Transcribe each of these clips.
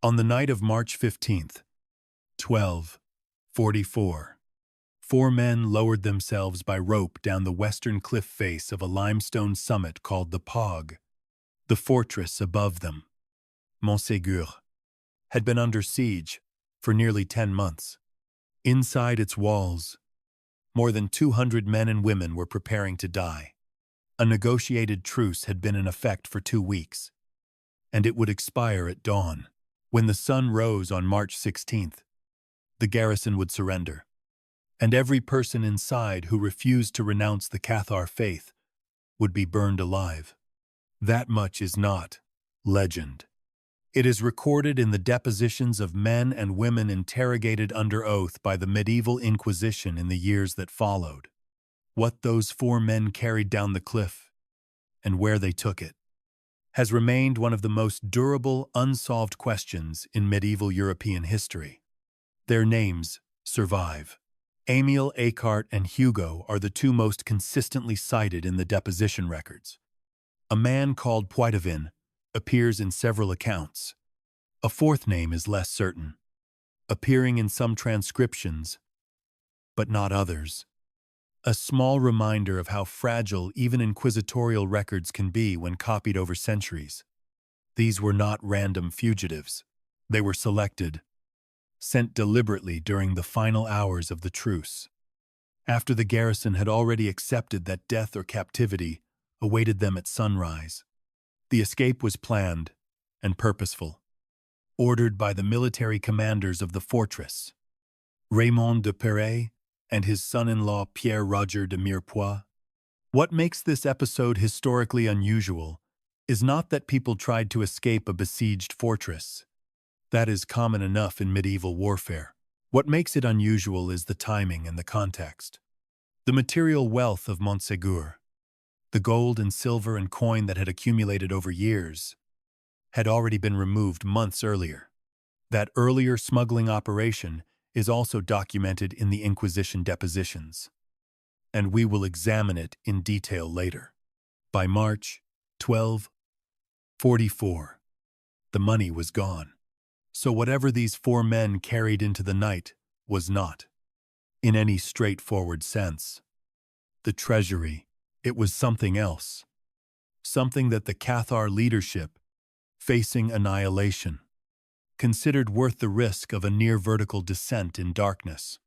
On the night of March 15th, 1244, four men lowered themselves by rope down the western cliff face of a limestone summit called the Pog. The fortress above them, Montségur, had been under siege for nearly 10 months. Inside its walls, more than 200 men and women were preparing to die. A negotiated truce had been in effect for 2 weeks, and it would expire at dawn. When the sun rose on March 16th, the garrison would surrender, and every person inside who refused to renounce the Cathar faith would be burned alive. That much is not legend. It is recorded in the depositions of men and women interrogated under oath by the medieval Inquisition in the years that followed. What those 4 men carried down the cliff, and where they took it, has remained one of the most durable, unsolved questions in medieval European history. Their names survive. Émile Écart and Hugo are the 2 most consistently cited in the deposition records. A man called Poitevin appears in several accounts. A 4th name is less certain, appearing in some transcriptions, but not others. A small reminder of how fragile even inquisitorial records can be when copied over centuries. These were not random fugitives. They were selected, sent deliberately during the final hours of the truce, after the garrison had already accepted that death or captivity awaited them at sunrise. The escape was planned and purposeful, ordered by the military commanders of the fortress, Raymond de Perret and his son-in-law Pierre-Roger de Mirepoix. What makes this episode historically unusual is not that people tried to escape a besieged fortress. That is common enough in medieval warfare. What makes it unusual is the timing and the context. The material wealth of Montsegur, the gold and silver and coin that had accumulated over years, had already been removed months earlier. That earlier smuggling operation is also documented in the Inquisition depositions, and we will examine it in detail later. By March 1244, the money was gone. So whatever these 4 men carried into the night was not, in any straightforward sense, the treasury. It was something else, something that the Cathar leadership, facing annihilation, considered worth the risk of a near-vertical descent in darkness,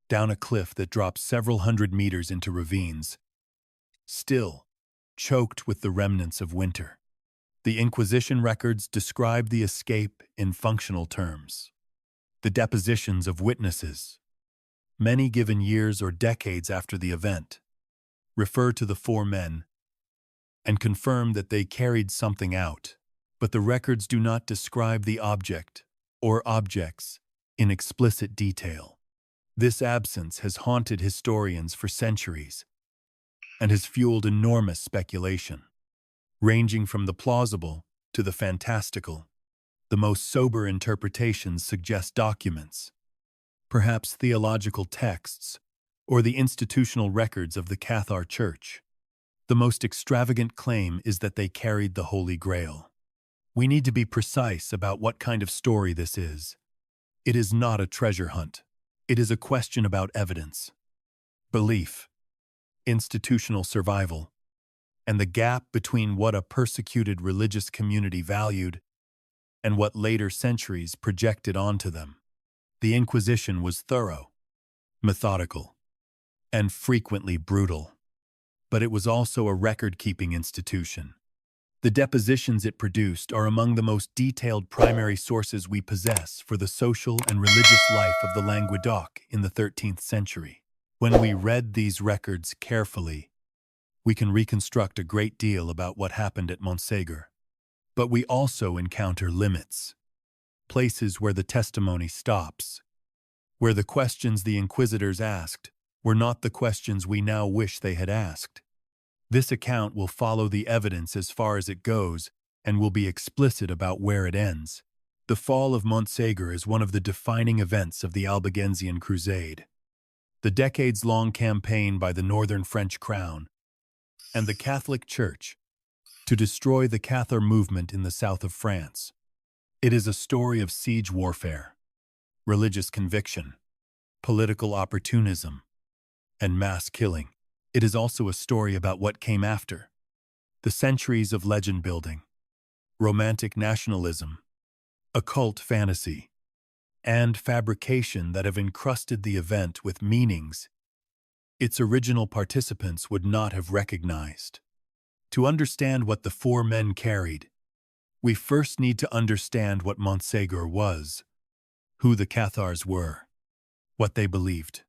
down a cliff that drops several hundred meters into ravines, still choked with the remnants of winter. The Inquisition records describe the escape in functional terms. The depositions of witnesses, many given years or decades after the event, refer to the 4 men and confirm that they carried something out, but the records do not describe the object or objects in explicit detail. This absence has haunted historians for centuries and has fueled enormous speculation, ranging from the plausible to the fantastical. The most sober interpretations suggest documents, perhaps theological texts, or the institutional records of the Cathar Church. The most extravagant claim is that they carried the Holy Grail. We need to be precise about what kind of story this is. It is not a treasure hunt. It is a question about evidence, belief, institutional survival, and the gap between what a persecuted religious community valued and what later centuries projected onto them. The Inquisition was thorough, methodical, and frequently brutal, but it was also a record-keeping institution. The depositions it produced are among the most detailed primary sources we possess for the social and religious life of the Languedoc in the 13th century. When we read these records carefully, we can reconstruct a great deal about what happened at Montsegur. But we also encounter limits, places where the testimony stops, where the questions the inquisitors asked were not the questions we now wish they had asked. This account will follow the evidence as far as it goes and will be explicit about where it ends. The fall of Montsegur is one of the defining events of the Albigensian Crusade, the decades-long campaign by the northern French crown and the Catholic Church to destroy the Cathar movement in the south of France. It is a story of siege warfare, religious conviction, political opportunism, and mass killing. It is also a story about what came after. The centuries of legend building, romantic nationalism, occult fantasy, and fabrication that have encrusted the event with meanings its original participants would not have recognized. To understand what the four men carried, we first need to understand what Montsegur was, who the Cathars were, what they believed,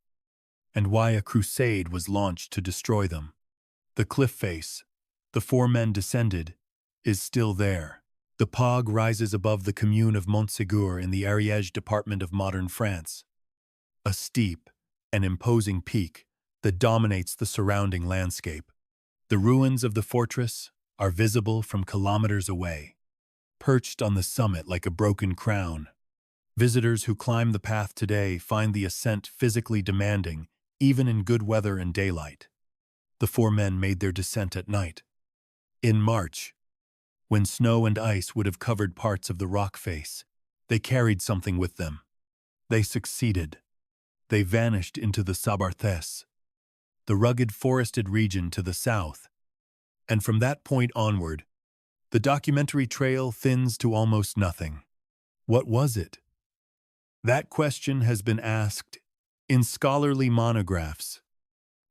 and why a crusade was launched to destroy them. The cliff face, the four men descended, is still there. The Pog rises above the commune of Montségur in the Ariège department of modern France, a steep and imposing peak that dominates the surrounding landscape. The ruins of the fortress are visible from kilometers away, perched on the summit like a broken crown. Visitors who climb the path today find the ascent physically demanding, even in good weather and daylight. The four men made their descent at night. In March, when snow and ice would have covered parts of the rock face, they carried something with them. They succeeded. They vanished into the Sabarthès, the rugged forested region to the south, and from that point onward, the documentary trail thins to almost nothing. What was it? That question has been asked in scholarly monographs,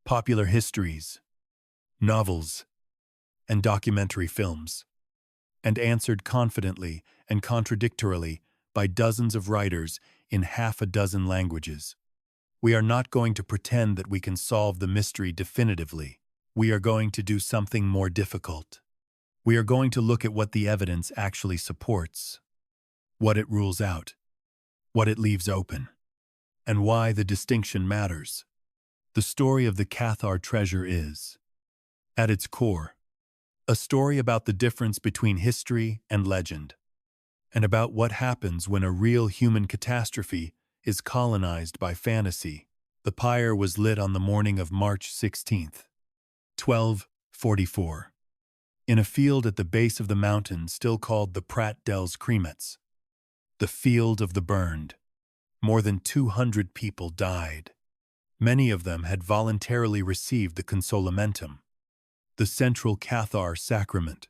popular histories, novels, and documentary films, and answered confidently and contradictorily by dozens of writers in half a dozen languages. We are not going to pretend that we can solve the mystery definitively. We are going to do something more difficult. We are going to look at what the evidence actually supports, what it rules out, what it leaves open, and why the distinction matters. The story of the Cathar treasure is, at its core, a story about the difference between history and legend, and about what happens when a real human catastrophe is colonized by fantasy. The pyre was lit on the morning of March 16th, 1244, in a field at the base of the mountain still called the Prat dels Cremats, the Field of the Burned. More than 200 people died. Many of them had voluntarily received the consolamentum, the central Cathar sacrament,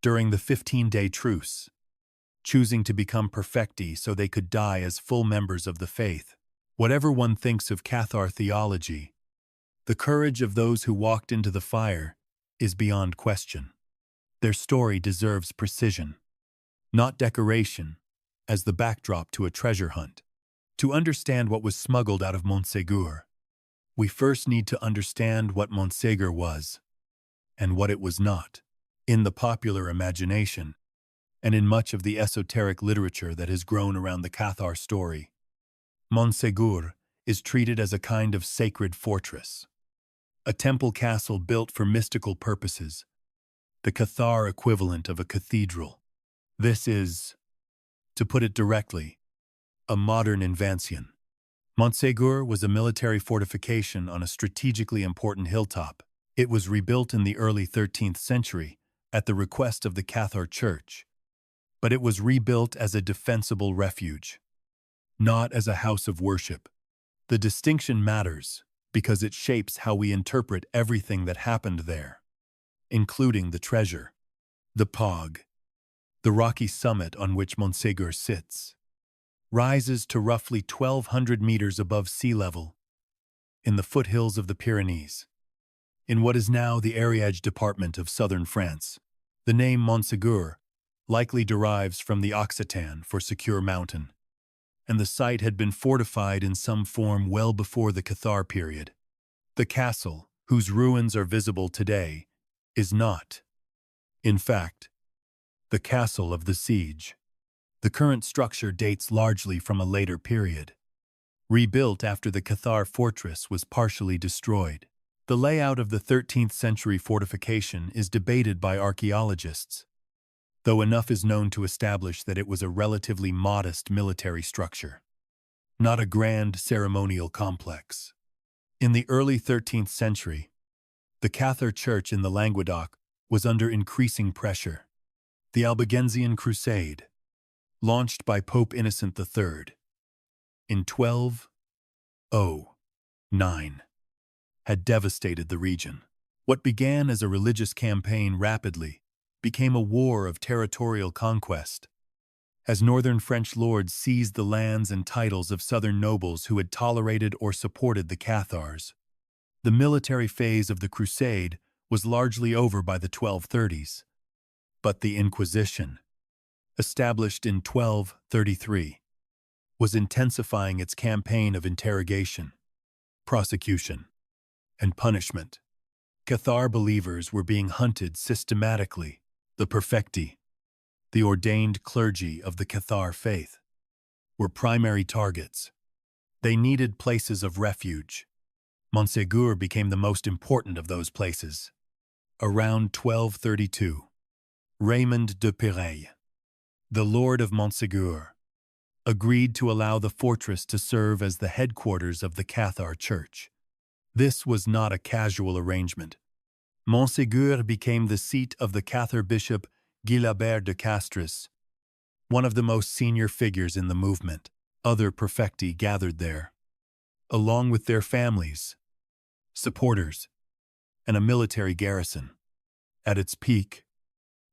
during the 15-day truce, choosing to become perfecti so they could die as full members of the faith. Whatever one thinks of Cathar theology, the courage of those who walked into the fire is beyond question. Their story deserves precision, not decoration, as the backdrop to a treasure hunt. To understand what was smuggled out of Montsegur, we first need to understand what Montsegur was and what it was not. In the popular imagination, and in much of the esoteric literature that has grown around the Cathar story, Montsegur is treated as a kind of sacred fortress, a temple castle built for mystical purposes, the Cathar equivalent of a cathedral. This is, to put it directly, a modern invention. Montsegur was a military fortification on a strategically important hilltop. It was rebuilt in the early 13th century at the request of the Cathar Church, but it was rebuilt as a defensible refuge, not as a house of worship. The distinction matters because it shapes how we interpret everything that happened there, including the treasure. The Pog, the rocky summit on which Montsegur sits, rises to roughly 1,200 meters above sea level in the foothills of the Pyrenees, in what is now the Ariège department of southern France. The name Montsegur likely derives from the Occitan for secure mountain, and the site had been fortified in some form well before the Cathar period. The castle, whose ruins are visible today, is not, in fact, the castle of the siege. The current structure dates largely from a later period, rebuilt after the Cathar fortress was partially destroyed. The layout of the 13th century fortification is debated by archaeologists, though enough is known to establish that it was a relatively modest military structure, not a grand ceremonial complex. In the early 13th century, the Cathar Church in the Languedoc was under increasing pressure. The Albigensian Crusade, launched by Pope Innocent III in 1209, had devastated the region. What began as a religious campaign rapidly became a war of territorial conquest, as northern French lords seized the lands and titles of southern nobles who had tolerated or supported the Cathars. The military phase of the Crusade was largely over by the 1230s, but the Inquisition, established in 1233, was intensifying its campaign of interrogation, prosecution, and punishment. Cathar believers were being hunted systematically. The perfecti, the ordained clergy of the Cathar faith, were primary targets. They needed places of refuge. Montsegur became the most important of those places. Around 1232, Raymond de Péreuil, the Lord of Montségur, agreed to allow the fortress to serve as the headquarters of the Cathar Church. This was not a casual arrangement. Montsegur became the seat of the Cathar bishop Guilabert de Castries, one of the most senior figures in the movement. Other perfecti gathered there, along with their families, supporters, and a military garrison. At its peak,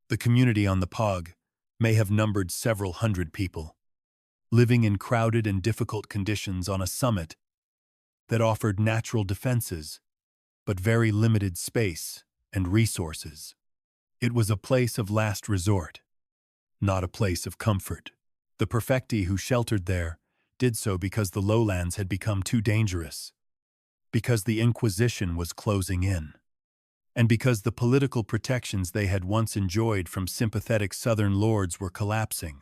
the community on the Pog may have numbered several hundred people, living in crowded and difficult conditions on a summit that offered natural defenses, but very limited space and resources. It was a place of last resort, not a place of comfort. The perfecti who sheltered there did so because the lowlands had become too dangerous, because the Inquisition was closing in, and because the political protections they had once enjoyed from sympathetic southern lords were collapsing.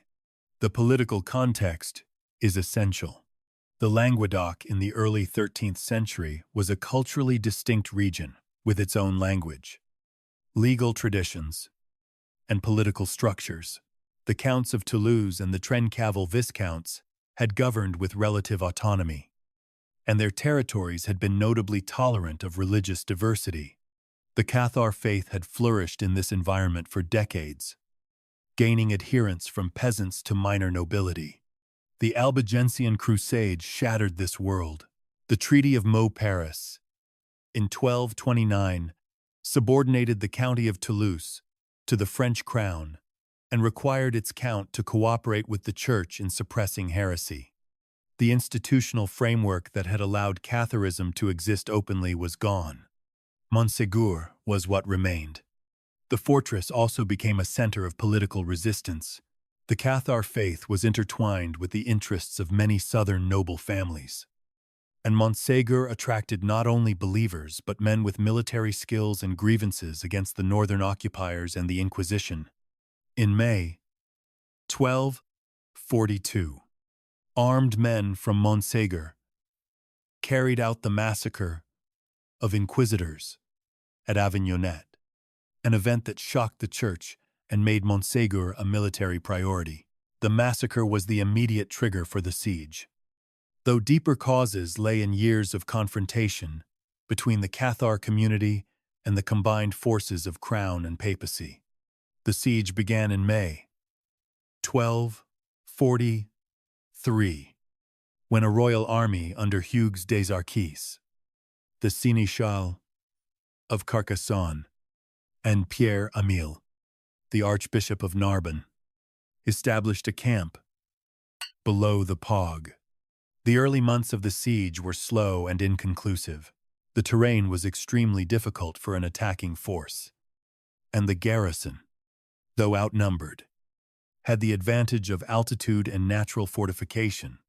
The political context is essential. The Languedoc in the early 13th century was a culturally distinct region with its own language, legal traditions, and political structures. The Counts of Toulouse and the Trencavel Viscounts had governed with relative autonomy, and their territories had been notably tolerant of religious diversity. The Cathar faith had flourished in this environment for decades, gaining adherents from peasants to minor nobility. The Albigensian Crusade shattered this world. The Treaty of Montparis, in 1229, subordinated the county of Toulouse to the French crown and required its count to cooperate with the Church in suppressing heresy. The institutional framework that had allowed Catharism to exist openly was gone. Montsegur was what remained. The fortress also became a center of political resistance. The Cathar faith was intertwined with the interests of many southern noble families, and Montsegur attracted not only believers but men with military skills and grievances against the northern occupiers and the Inquisition. In May 1242, armed men from Montségur carried out the massacre of inquisitors at Avignonet, an event that shocked the Church and made Montségur a military priority. The massacre was the immediate trigger for the siege, though deeper causes lay in years of confrontation between the Cathar community and the combined forces of Crown and Papacy. The siege began in May 1243, when a royal army under Hugues des Arquis, the Sénéchal of Carcassonne, and Pierre Emile, the Archbishop of Narbonne, established a camp below the Pog. The early months of the siege were slow and inconclusive. The terrain was extremely difficult for an attacking force, and the garrison, though outnumbered, had the advantage of altitude and natural fortification.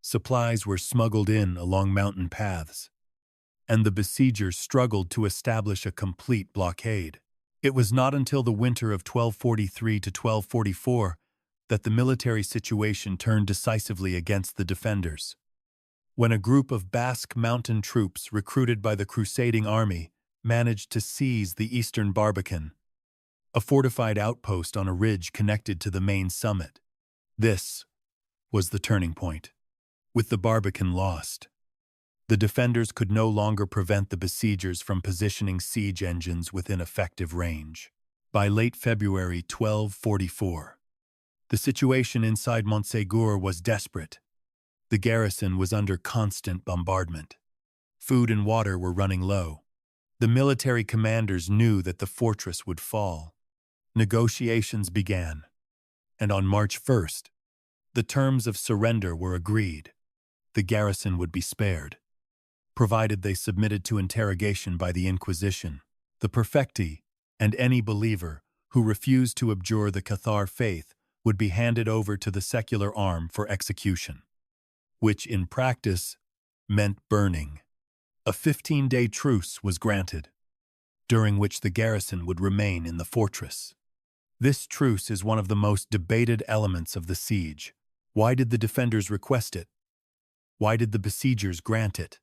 Supplies were smuggled in along mountain paths, and the besiegers struggled to establish a complete blockade. It was not until the winter of 1243 to 1244 that the military situation turned decisively against the defenders, when a group of Basque mountain troops recruited by the crusading army managed to seize the eastern Barbican, a fortified outpost on a ridge connected to the main summit. This was the turning point. With the Barbican lost, the defenders could no longer prevent the besiegers from positioning siege engines within effective range. By late February 1244, The situation inside Montsegur was desperate. The garrison was under constant bombardment. Food and water were running low. The military commanders knew that the fortress would fall. Negotiations began, and on March 1st, the terms of surrender were agreed. The garrison would be spared, provided they submitted to interrogation by the Inquisition. The perfecti and any believer who refused to abjure the Cathar faith would be handed over to the secular arm for execution, which in practice meant burning. A 15-day truce was granted, during which the garrison would remain in the fortress. This truce is one of the most debated elements of the siege. Why did the defenders request it? Why did the besiegers grant it?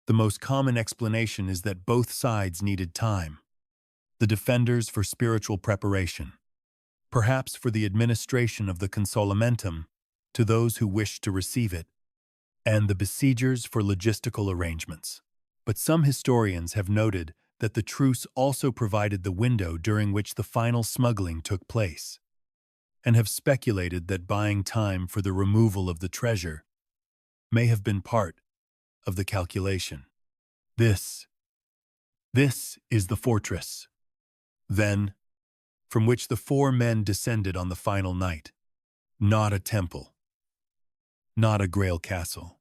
The most common explanation is that both sides needed time. The defenders for spiritual preparation, perhaps for the administration of the consolamentum to those who wished to receive it, and the besiegers for logistical arrangements. But some historians have noted that the truce also provided the window during which the final smuggling took place, and have speculated that buying time for the removal of the treasure may have been part of the calculation. This is the fortress, then, from which the four men descended on the final night. Not a temple, not a Grail castle,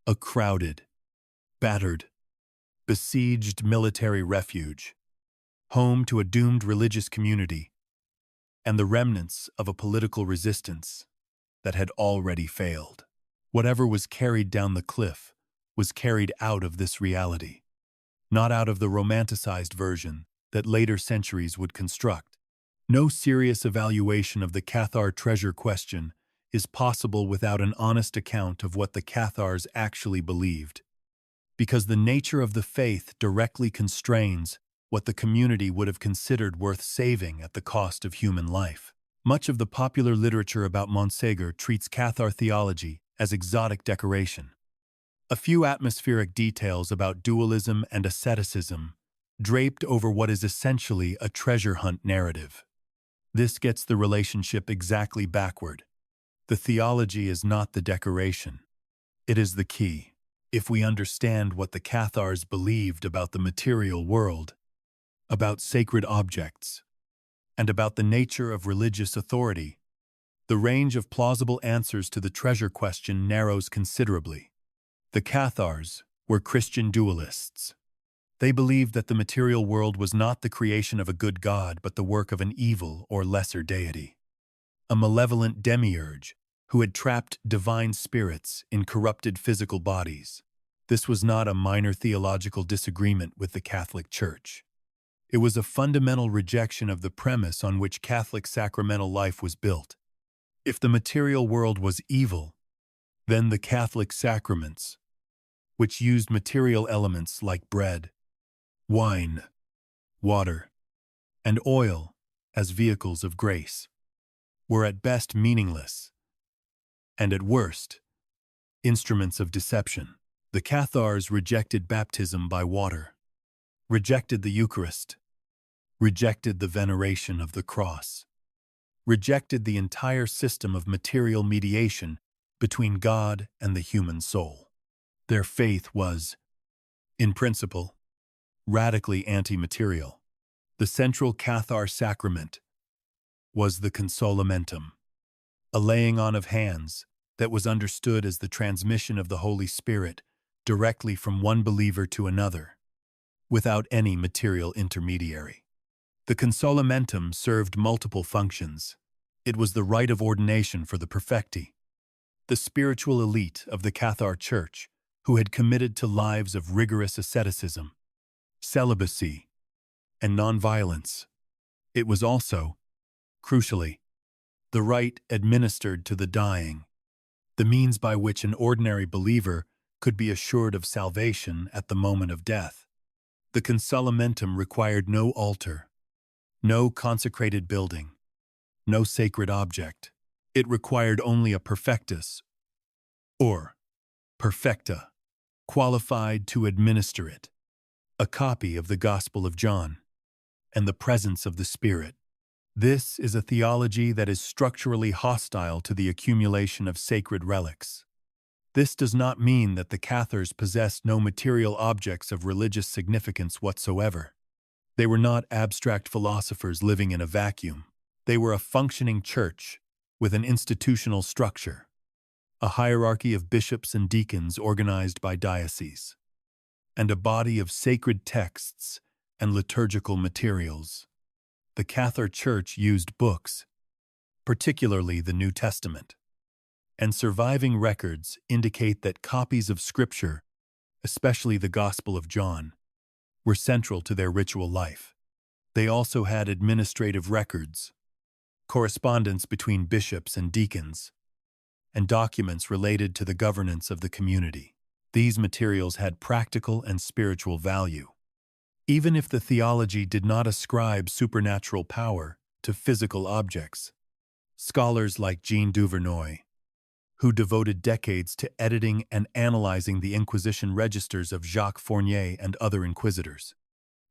a crowded, battered, besieged military refuge, home to a doomed religious community, and the remnants of a political resistance that had already failed. Whatever was carried down the cliff was carried out of this reality, not out of the romanticized version that later centuries would construct. No serious evaluation of the Cathar treasure question is possible without an honest account of what the Cathars actually believed, because the nature of the faith directly constrains what the community would have considered worth saving at the cost of human life. Much of the popular literature about Montsegur treats Cathar theology as exotic decoration. A few atmospheric details about dualism and asceticism draped over what is essentially a treasure hunt narrative. This gets the relationship exactly backward. The theology is not the decoration. It is the key. If we understand what the Cathars believed about the material world, about sacred objects, and about the nature of religious authority, the range of plausible answers to the treasure question narrows considerably. The Cathars were Christian dualists. They believed that the material world was not the creation of a good god but the work of an evil or lesser deity, a malevolent demiurge who had trapped divine spirits in corrupted physical bodies. This was not a minor theological disagreement with the Catholic Church. It was a fundamental rejection of the premise on which Catholic sacramental life was built. If the material world was evil, then the Catholic sacraments, which used material elements like bread, wine, water, and oil as vehicles of grace, were at best meaningless, and at worst, instruments of deception. The Cathars rejected baptism by water, rejected the Eucharist, rejected the veneration of the cross, rejected the entire system of material mediation between God and the human soul. Their faith was, in principle, radically anti-material. The central Cathar sacrament was the consolamentum, a laying on of hands that was understood as the transmission of the Holy Spirit directly from one believer to another, without any material intermediary. The consolamentum served multiple functions. It was the rite of ordination for the perfecti, the spiritual elite of the Cathar Church, who had committed to lives of rigorous asceticism, celibacy, and nonviolence. It was also, crucially, the rite administered to the dying, the means by which an ordinary believer could be assured of salvation at the moment of death. The consolamentum required no altar, no consecrated building, no sacred object. It required only a perfectus, or perfecta, qualified to administer it, a copy of the Gospel of John, and the presence of the Spirit. This is a theology that is structurally hostile to the accumulation of sacred relics. This does not mean that the Cathars possessed no material objects of religious significance whatsoever. They were not abstract philosophers living in a vacuum. They were a functioning church with an institutional structure, a hierarchy of bishops and deacons organized by dioceses, and a body of sacred texts and liturgical materials. The Cathar Church used books, particularly the New Testament, and surviving records indicate that copies of Scripture, especially the Gospel of John, were central to their ritual life. They also had administrative records, correspondence between bishops and deacons, and documents related to the governance of the community. These materials had practical and spiritual value. Even if the theology did not ascribe supernatural power to physical objects, scholars like Jean Duvernoy, who devoted decades to editing and analyzing the Inquisition registers of Jacques Fournier and other inquisitors,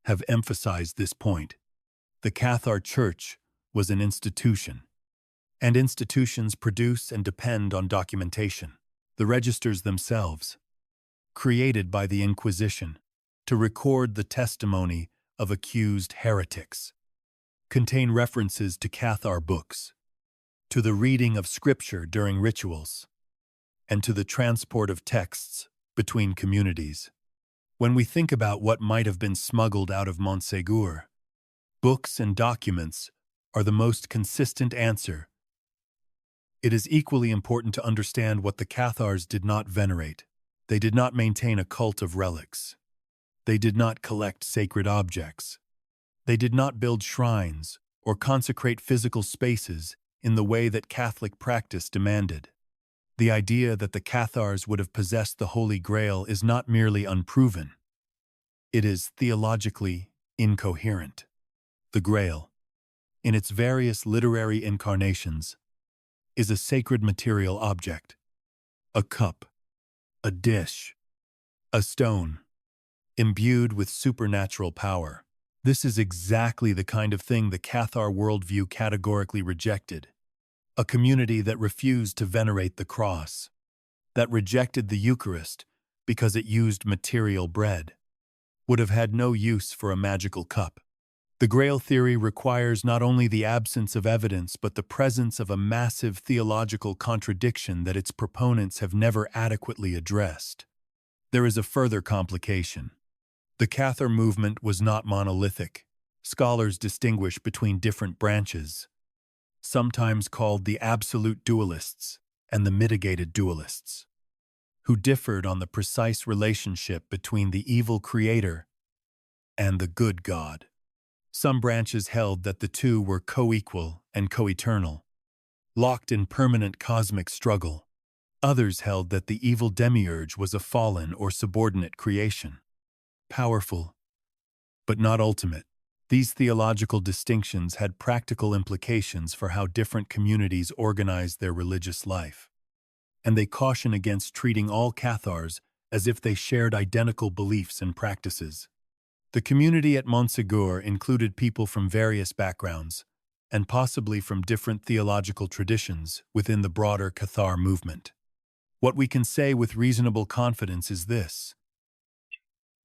have emphasized this point. The Cathar Church was an institution, and institutions produce and depend on documentation. The registers themselves, created by the Inquisition to record the testimony of accused heretics, contain references to Cathar books, to the reading of Scripture during rituals, and to the transport of texts between communities. When we think about what might have been smuggled out of Montsegur, books and documents are the most consistent answer. It is equally important to understand what the Cathars did not venerate. They did not maintain a cult of relics. They did not collect sacred objects. They did not build shrines or consecrate physical spaces in the way that Catholic practice demanded. The idea that the Cathars would have possessed the Holy Grail is not merely unproven. It is theologically incoherent. The Grail, in its various literary incarnations, is a sacred material object. A cup, a dish, a stone, imbued with supernatural power. This is exactly the kind of thing the Cathar worldview categorically rejected. A community that refused to venerate the cross, that rejected the Eucharist because it used material bread, would have had no use for a magical cup. The Grail theory requires not only the absence of evidence but the presence of a massive theological contradiction that its proponents have never adequately addressed. There is a further complication. The Cathar movement was not monolithic. Scholars distinguish between different branches, sometimes called the absolute dualists and the mitigated dualists, who differed on the precise relationship between the evil creator and the good God. Some branches held that the two were co-equal and co-eternal, locked in permanent cosmic struggle. Others held that the evil demiurge was a fallen or subordinate creation, powerful, but not ultimate. These theological distinctions had practical implications for how different communities organized their religious life, and they caution against treating all Cathars as if they shared identical beliefs and practices. The community at Montsegur included people from various backgrounds, and possibly from different theological traditions within the broader Cathar movement. What we can say with reasonable confidence is this: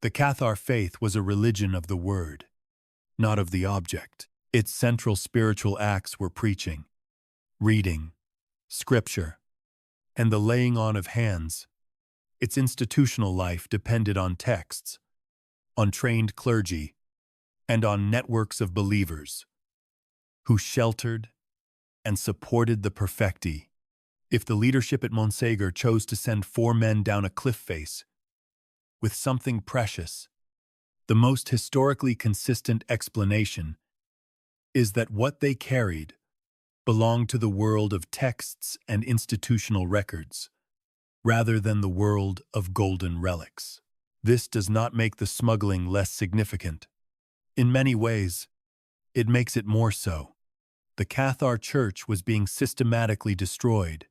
the Cathar faith was a religion of the word, not of the object. Its central spiritual acts were preaching, reading, Scripture, and the laying on of hands. Its institutional life depended on texts, on trained clergy, and on networks of believers who sheltered and supported the perfecti. If the leadership at Montségur chose to send 4 men down a cliff face with something precious, the most historically consistent explanation is that what they carried belonged to the world of texts and institutional records, rather than the world of golden relics. This does not make the smuggling less significant. In many ways, it makes it more so. The Cathar Church was being systematically destroyed.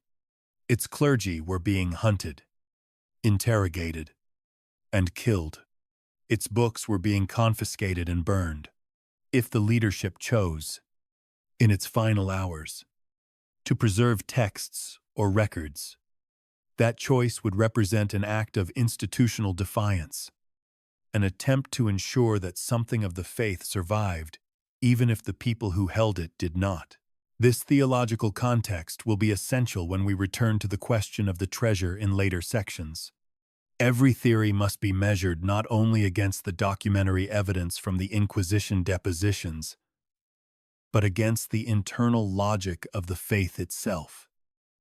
Its clergy were being hunted, interrogated, and killed. Its books were being confiscated and burned. If the leadership chose, in its final hours, to preserve texts or records. That choice would represent an act of institutional defiance, an attempt to ensure that something of the faith survived, even if the people who held it did not. This theological context will be essential when we return to the question of the treasure in later sections. Every theory must be measured not only against the documentary evidence from the Inquisition depositions, but against the internal logic of the faith itself.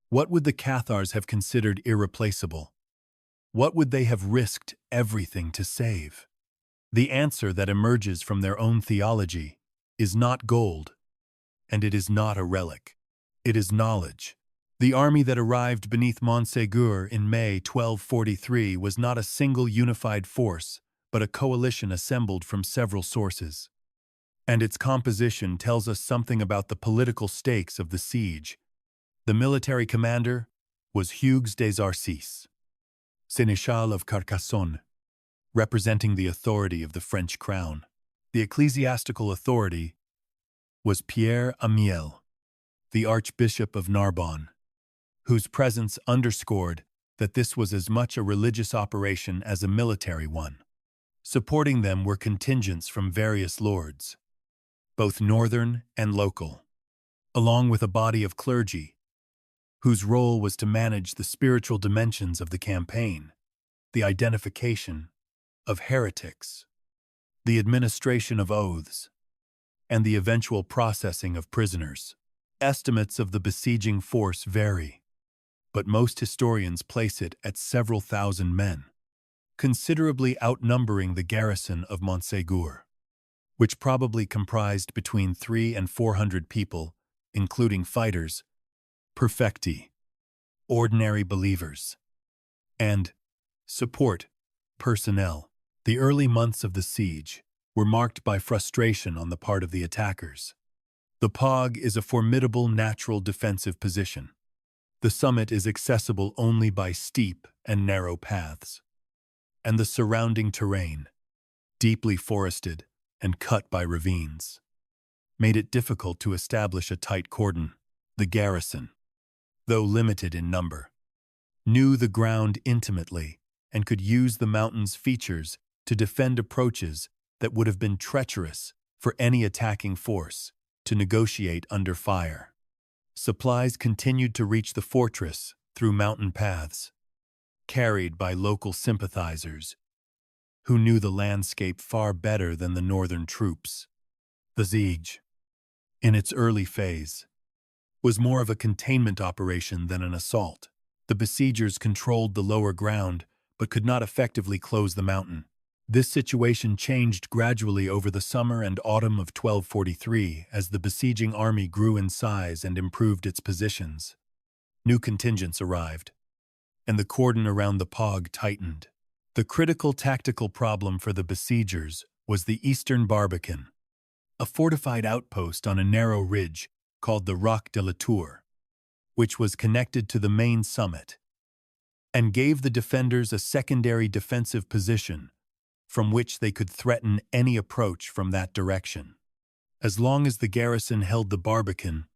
What would the Cathars have considered irreplaceable? What would they have risked everything to save? The answer that emerges from their own theology is not gold, and it is not a relic. It is knowledge. The army that arrived beneath Montsegur in May 1243 was not a single unified force, but a coalition assembled from several sources. And its composition tells us something about the political stakes of the siege. The military commander was Hugues des Arcis, Seneschal of Carcassonne, representing the authority of the French crown. The ecclesiastical authority was Pierre Amiel, the Archbishop of Narbonne, whose presence underscored that this was as much a religious operation as a military one. Supporting them were contingents from various lords, both northern and local, along with a body of clergy, whose role was to manage the spiritual dimensions of the campaign, the identification of heretics, the administration of oaths, and the eventual processing of prisoners. Estimates of the besieging force vary, but most historians place it at several thousand men, considerably outnumbering the garrison of Montségur, which probably comprised between 300 and 400 people, including fighters, perfecti, ordinary believers, and support personnel. The early months of the siege were marked by frustration on the part of the attackers. The Pog is a formidable natural defensive position. The summit is accessible only by steep and narrow paths, and the surrounding terrain, deeply forested and cut by ravines, made it difficult to establish a tight cordon. The garrison, though limited in number, knew the ground intimately and could use the mountain's features to defend approaches that would have been treacherous for any attacking force to negotiate under fire. Supplies continued to reach the fortress through mountain paths, carried by local sympathizers who knew the landscape far better than the northern troops. The siege, in its early phase, was more of a containment operation than an assault. The besiegers controlled the lower ground but could not effectively close the mountain. This situation changed gradually over the summer and autumn of 1243 as the besieging army grew in size and improved its positions. New contingents arrived, and the cordon around the Pog tightened. The critical tactical problem for the besiegers was the Eastern Barbican, a fortified outpost on a narrow ridge called the Roc de la Tour, which was connected to the main summit, and gave the defenders a secondary defensive position from which they could threaten any approach from that direction. As long as the garrison held the Barbican,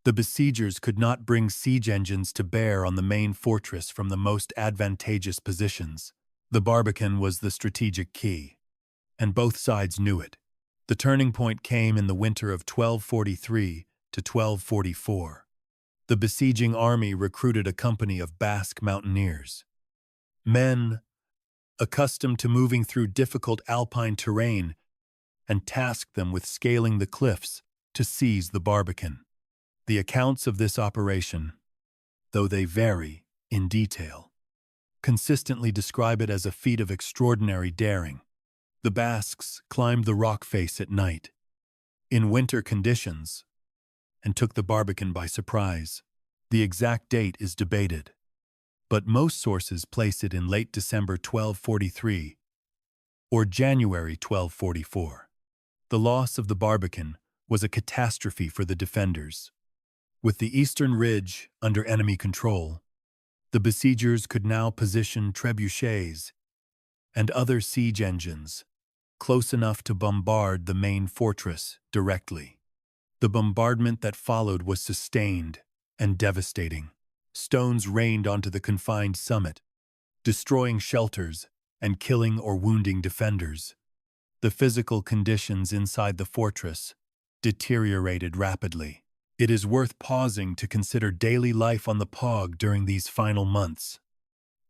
the besiegers could not bring siege engines to bear on the main fortress from the most advantageous positions. The Barbican was the strategic key, and both sides knew it. The turning point came in the winter of 1243 to 1244. The besieging army recruited a company of Basque mountaineers, men accustomed to moving through difficult alpine terrain, and tasked them with scaling the cliffs to seize the Barbican. The accounts of this operation, though they vary in detail, consistently describe it as a feat of extraordinary daring. The Basques climbed the rock face at night, in winter conditions, and took the Barbican by surprise. The exact date is debated, but most sources place it in late December 1243 or January 1244. The loss of the Barbican was a catastrophe for the defenders. With the eastern ridge under enemy control, the besiegers could now position trebuchets and other siege engines close enough to bombard the main fortress directly. The bombardment that followed was sustained and devastating. Stones rained onto the confined summit, destroying shelters and killing or wounding defenders. The physical conditions inside the fortress deteriorated rapidly. It is worth pausing to consider daily life on the Pog during these final months.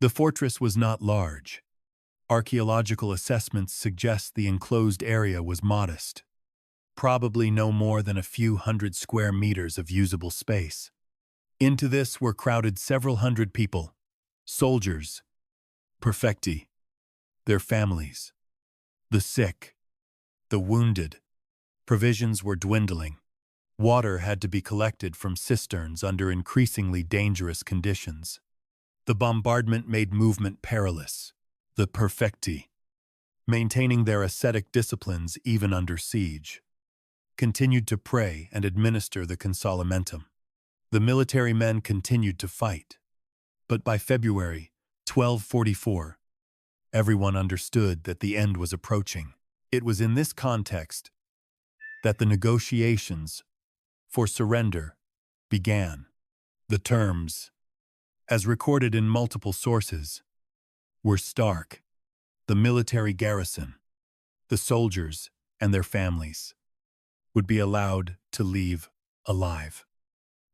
The fortress was not large. Archaeological assessments suggest the enclosed area was modest, probably no more than a few hundred square meters of usable space. Into this were crowded several hundred people, soldiers, perfecti, their families, the sick, the wounded. Provisions were dwindling. Water had to be collected from cisterns under increasingly dangerous conditions. The bombardment made movement perilous. The perfecti, maintaining their ascetic disciplines even under siege, continued to pray and administer the consolamentum. The military men continued to fight. But by February 1244, everyone understood that the end was approaching. It was in this context that the negotiations for surrender began. The terms, as recorded in multiple sources, were stark. The military garrison, the soldiers and their families, would be allowed to leave alive,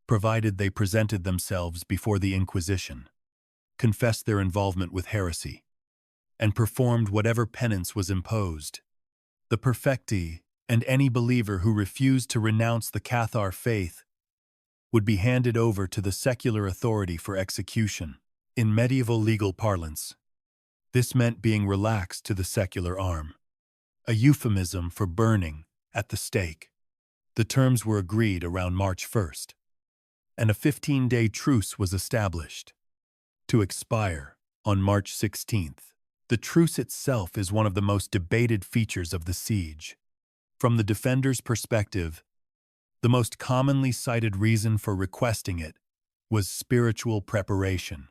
provided they presented themselves before the Inquisition, confessed their involvement with heresy, and performed whatever penance was imposed. The perfecti and any believer who refused to renounce the Cathar faith would be handed over to the secular authority for execution. In medieval legal parlance, this meant being relaxed to the secular arm, a euphemism for burning at the stake. The terms were agreed around March 1st, and a 15-day truce was established, to expire on March 16th. The truce itself is one of the most debated features of the siege. From the defender's perspective, the most commonly cited reason for requesting it was spiritual preparation.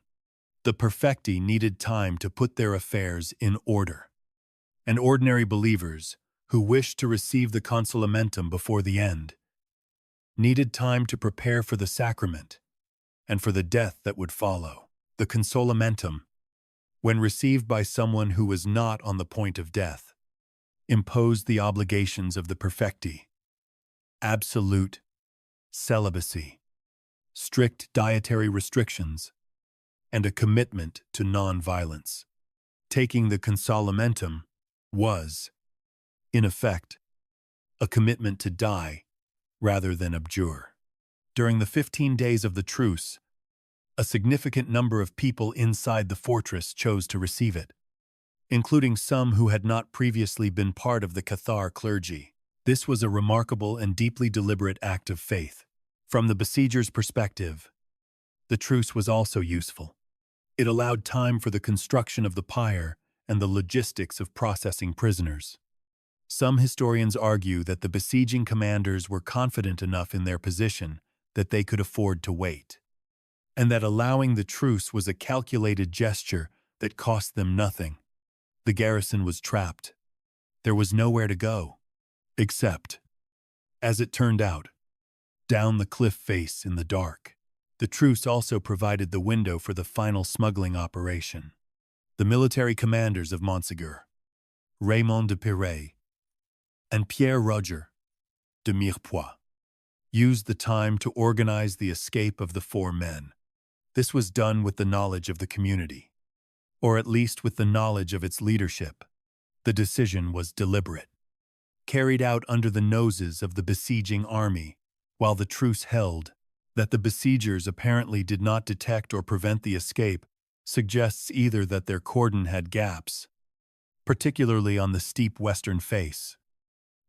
The perfecti needed time to put their affairs in order, and ordinary believers, who wished to receive the consolamentum before the end, needed time to prepare for the sacrament and for the death that would follow. The consolamentum, when received by someone who was not on the point of death, imposed the obligations of the perfecti: absolute celibacy, strict dietary restrictions, and a commitment to non-violence. Taking the consolamentum was, in effect, a commitment to die rather than abjure. During the 15 days of the truce, a significant number of people inside the fortress chose to receive it, including some who had not previously been part of the Cathar clergy. This was a remarkable and deeply deliberate act of faith. From the besiegers' perspective, the truce was also useful. It allowed time for the construction of the pyre and the logistics of processing prisoners. Some historians argue that the besieging commanders were confident enough in their position that they could afford to wait, and that allowing the truce was a calculated gesture that cost them nothing. The garrison was trapped. There was nowhere to go, except, as it turned out, down the cliff face in the dark. The truce also provided the window for the final smuggling operation. The military commanders of Montsegur, Raymond de Pirey and Pierre Roger de Mirepoix, used the time to organize the escape of the 4 men. This was done with the knowledge of the community, or at least with the knowledge of its leadership. The decision was deliberate, carried out under the noses of the besieging army, while the truce held. That the besiegers apparently did not detect or prevent the escape suggests either that their cordon had gaps, particularly on the steep western face,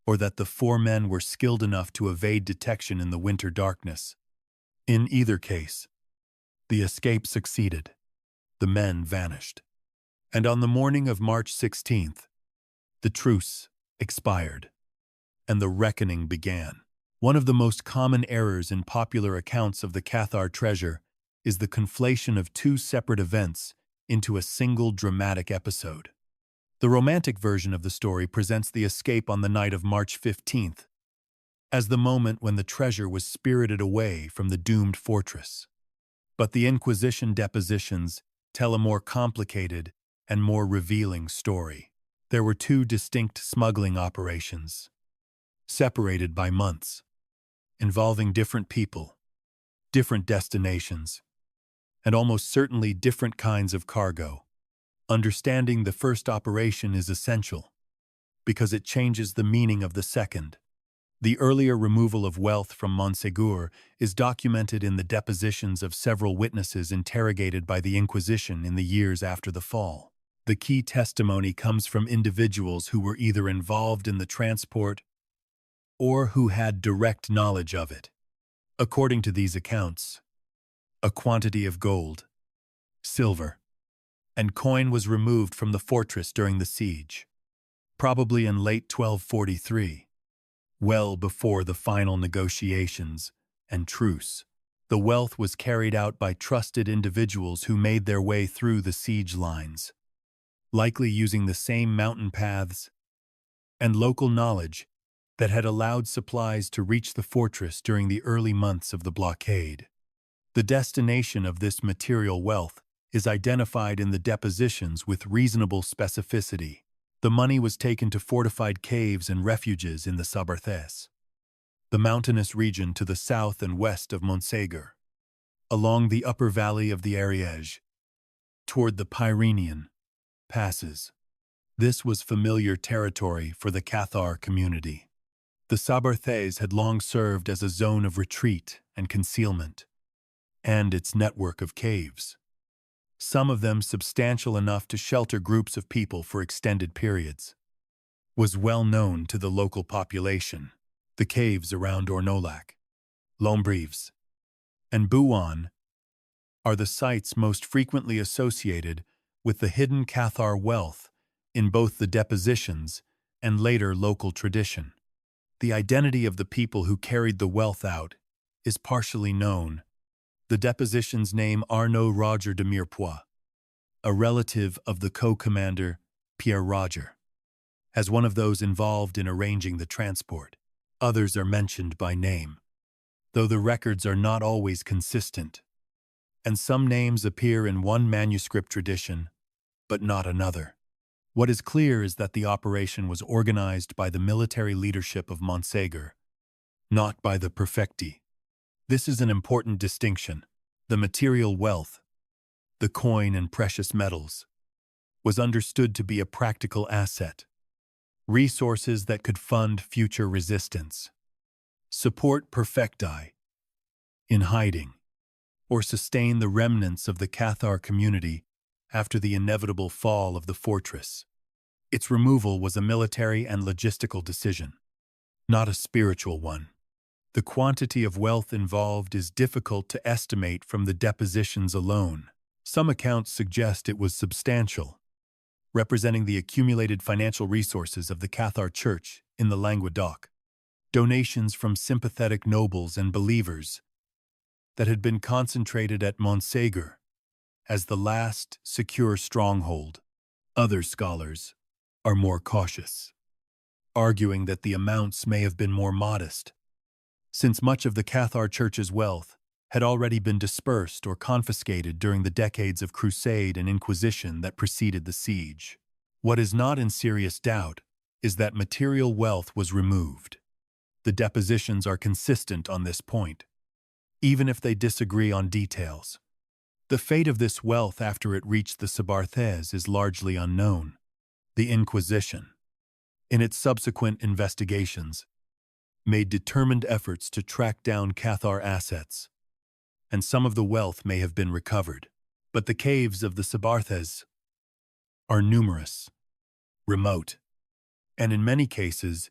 or that the 4 men were skilled enough to evade detection in the winter darkness. In either case, the escape succeeded. The men vanished. And on the morning of March 16th, the truce expired, and the reckoning began. One of the most common errors in popular accounts of the Cathar treasure is the conflation of 2 separate events into a single dramatic episode. The romantic version of the story presents the escape on the night of March 15th as the moment when the treasure was spirited away from the doomed fortress. But the Inquisition depositions tell a more complicated and more revealing story. There were two distinct smuggling operations, separated by months, involving different people, different destinations, and almost certainly different kinds of cargo. Understanding the first operation is essential, because it changes the meaning of the second. The earlier removal of wealth from Montsegur is documented in the depositions of several witnesses interrogated by the Inquisition in the years after the fall. The key testimony comes from individuals who were either involved in the transport or who had direct knowledge of it. According to these accounts, a quantity of gold, silver, and coin was removed from the fortress during the siege, probably in late 1243, well before the final negotiations and truce. The wealth was carried out by trusted individuals who made their way through the siege lines, likely using the same mountain paths and local knowledge that had allowed supplies to reach the fortress during the early months of the blockade. The destination of this material wealth is identified in the depositions with reasonable specificity. The money was taken to fortified caves and refuges in the Sabarthès, the mountainous region to the south and west of Montségur, along the upper valley of the Ariège, toward the Pyrenean passes. This was familiar territory for the Cathar community. The Sabarthès had long served as a zone of retreat and concealment, and its network of caves, some of them substantial enough to shelter groups of people for extended periods, was well known to the local population. The caves around Ornolac, Lombrives, and Bouan are the sites most frequently associated with the hidden Cathar wealth in both the depositions and later local tradition. The identity of the people who carried the wealth out is partially known. The depositions name Arnaud Roger de Mirepoix, a relative of the co-commander Pierre Roger, as one of those involved in arranging the transport. Others are mentioned by name, though the records are not always consistent, and some names appear in one manuscript tradition, but not another. What is clear is that the operation was organized by the military leadership of Montsegur, not by the prefecti. This is an important distinction. The material wealth, the coin and precious metals, was understood to be a practical asset, resources that could fund future resistance, support perfecti in hiding, or sustain the remnants of the Cathar community after the inevitable fall of the fortress. Its removal was a military and logistical decision, not a spiritual one. The quantity of wealth involved is difficult to estimate from the depositions alone. Some accounts suggest it was substantial, representing the accumulated financial resources of the Cathar Church in the Languedoc, donations from sympathetic nobles and believers that had been concentrated at Montsegur as the last secure stronghold. Other scholars are more cautious, arguing that the amounts may have been more modest, since much of the Cathar Church's wealth had already been dispersed or confiscated during the decades of Crusade and Inquisition that preceded the siege. What is not in serious doubt is that material wealth was removed. The depositions are consistent on this point, even if they disagree on details. The fate of this wealth after it reached the Sabarthès is largely unknown. The Inquisition, in its subsequent investigations, made determined efforts to track down Cathar assets, and some of the wealth may have been recovered. But the caves of the Sabarthès are numerous, remote, and in many cases,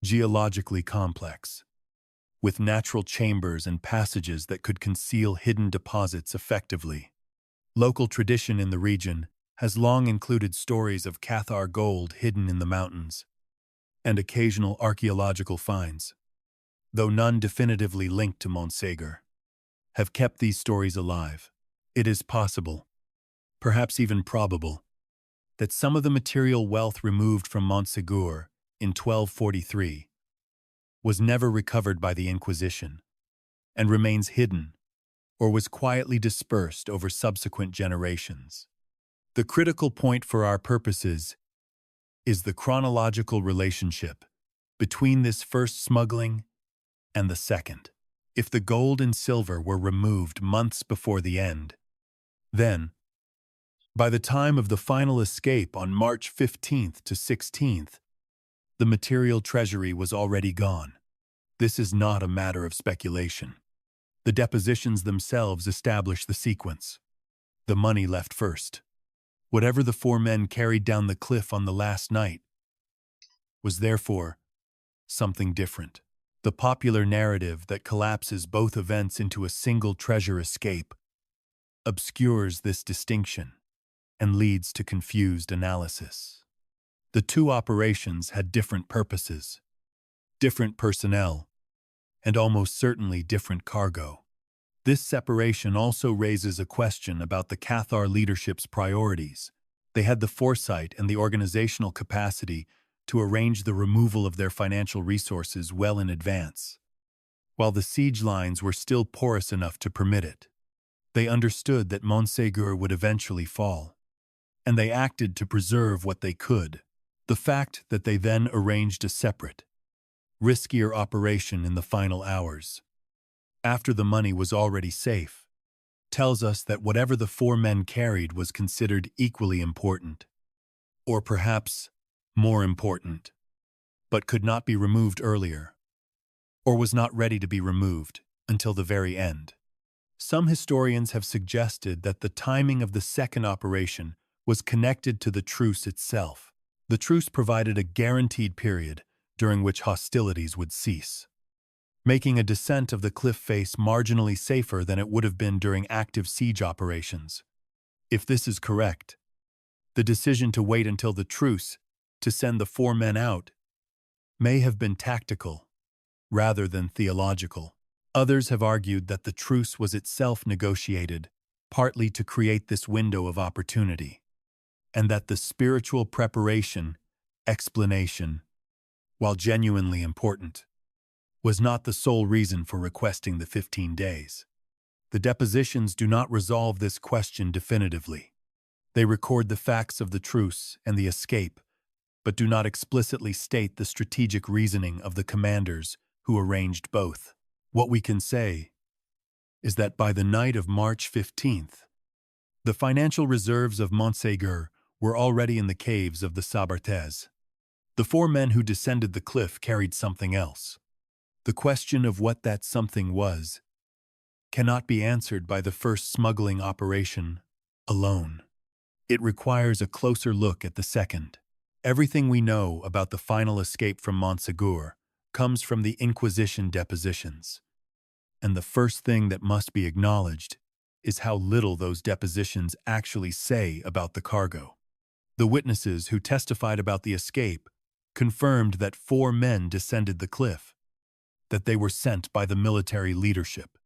geologically complex, with natural chambers and passages that could conceal hidden deposits effectively. Local tradition in the region has long included stories of Cathar gold hidden in the mountains, and occasional archaeological finds, though none definitively linked to Montsegur, have kept these stories alive. It is possible, perhaps even probable, that some of the material wealth removed from Montsegur in 1243 was never recovered by the Inquisition and remains hidden or was quietly dispersed over subsequent generations. The critical point for our purposes is the chronological relationship between this first smuggling and the second. If the gold and silver were removed months before the end, then, by the time of the final escape on March 15th to 16th, the material treasury was already gone. This is not a matter of speculation. The depositions themselves establish the sequence. The money left first. Whatever the four men carried down the cliff on the last night was therefore something different. The popular narrative that collapses both events into a single treasure escape obscures this distinction and leads to confused analysis. The two operations had different purposes, different personnel, and almost certainly different cargo. This separation also raises a question about the Cathar leadership's priorities. They had the foresight and the organizational capacity to arrange the removal of their financial resources well in advance, while the siege lines were still porous enough to permit it. They understood that Montsegur would eventually fall, and they acted to preserve what they could. The fact that they then arranged a separate, riskier operation in the final hours, after the money was already safe, tells us that whatever the four men carried was considered equally important, or perhaps more important, but could not be removed earlier, or was not ready to be removed until the very end. Some historians have suggested that the timing of the second operation was connected to the truce itself. The truce provided a guaranteed period during which hostilities would cease, making a descent of the cliff face marginally safer than it would have been during active siege operations. If this is correct, the decision to wait until the truce to send the four men out may have been tactical rather than theological. Others have argued that the truce was itself negotiated partly to create this window of opportunity, and that the spiritual preparation, explanation, while genuinely important, was not the sole reason for requesting the 15 days. The depositions do not resolve this question definitively. They record the facts of the truce and the escape, but do not explicitly state the strategic reasoning of the commanders who arranged both. What we can say is that by the night of March 15th, the financial reserves of Montsegur were already in the caves of the Sabarthès. The four men who descended the cliff carried something else. The question of what that something was cannot be answered by the first smuggling operation alone. It requires a closer look at the second. Everything we know about the final escape from Montsegur comes from the Inquisition depositions, and the first thing that must be acknowledged is how little those depositions actually say about the cargo. The witnesses who testified about the escape confirmed that four men descended the cliff, that they were sent by the military leadership,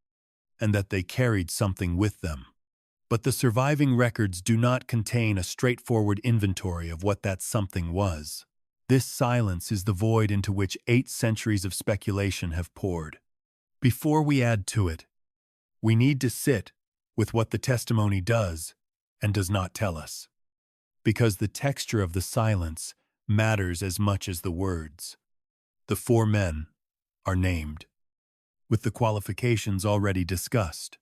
and that they carried something with them. But the surviving records do not contain a straightforward inventory of what that something was. This silence is the void into which 8 centuries of speculation have poured. Before we add to it, we need to sit with what the testimony does and does not tell us, because the texture of the silence matters as much as the words. The four men are named, with the qualifications already discussed.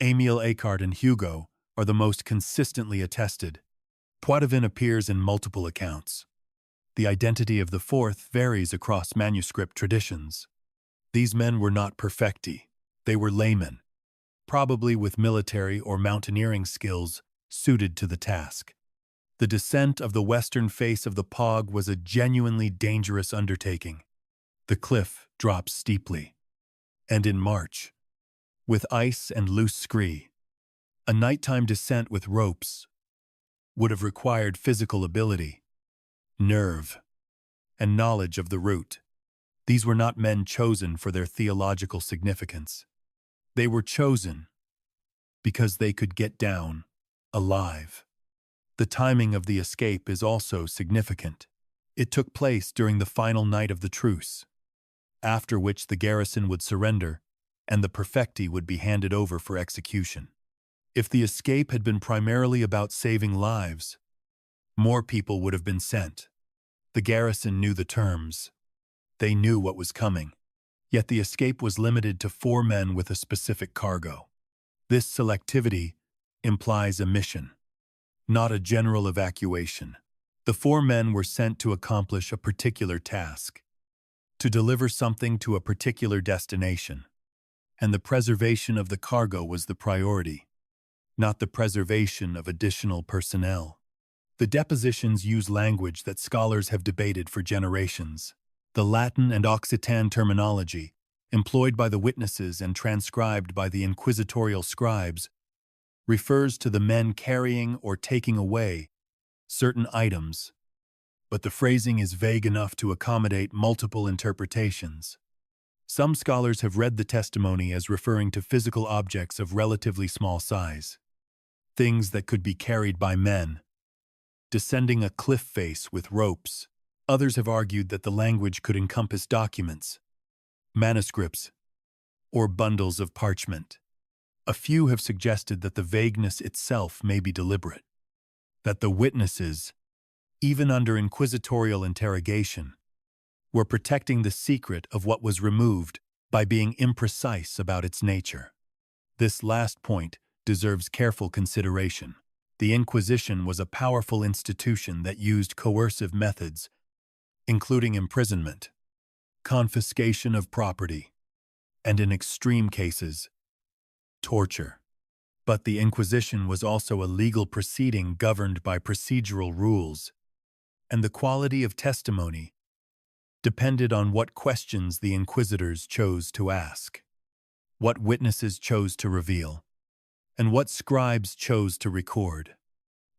Émile Eckhart and Hugo are the most consistently attested. Poitevin appears in multiple accounts. The identity of the fourth varies across manuscript traditions. These men were not perfecti. They were laymen, probably with military or mountaineering skills suited to the task. The descent of the western face of the Pog was a genuinely dangerous undertaking. The cliff drops steeply, and in March, with ice and loose scree, a nighttime descent with ropes would have required physical ability, nerve, and knowledge of the route. These were not men chosen for their theological significance. They were chosen because they could get down alive. The timing of the escape is also significant. It took place during the final night of the truce. after which the garrison would surrender and the perfecti would be handed over for execution. If the escape had been primarily about saving lives, more people would have been sent. The garrison knew the terms. They knew what was coming. Yet the escape was limited to 4 men with a specific cargo. This selectivity implies a mission, not a general evacuation. The 4 men were sent to accomplish a particular task, to deliver something to a particular destination, and the preservation of the cargo was the priority, not the preservation of additional personnel. The depositions use language that scholars have debated for generations. The Latin and Occitan terminology, employed by the witnesses and transcribed by the inquisitorial scribes, refers to the men carrying or taking away certain items, but the phrasing is vague enough to accommodate multiple interpretations. Some scholars have read the testimony as referring to physical objects of relatively small size, things that could be carried by men, descending a cliff face with ropes. Others have argued that the language could encompass documents, manuscripts, or bundles of parchment. A few have suggested that the vagueness itself may be deliberate, that the witnesses, even under inquisitorial interrogation, were protecting the secret of what was removed by being imprecise about its nature. This last point deserves careful consideration. The Inquisition was a powerful institution that used coercive methods, including imprisonment, confiscation of property, and in extreme cases, torture. But the Inquisition was also a legal proceeding governed by procedural rules, and the quality of testimony depended on what questions the inquisitors chose to ask, what witnesses chose to reveal, and what scribes chose to record.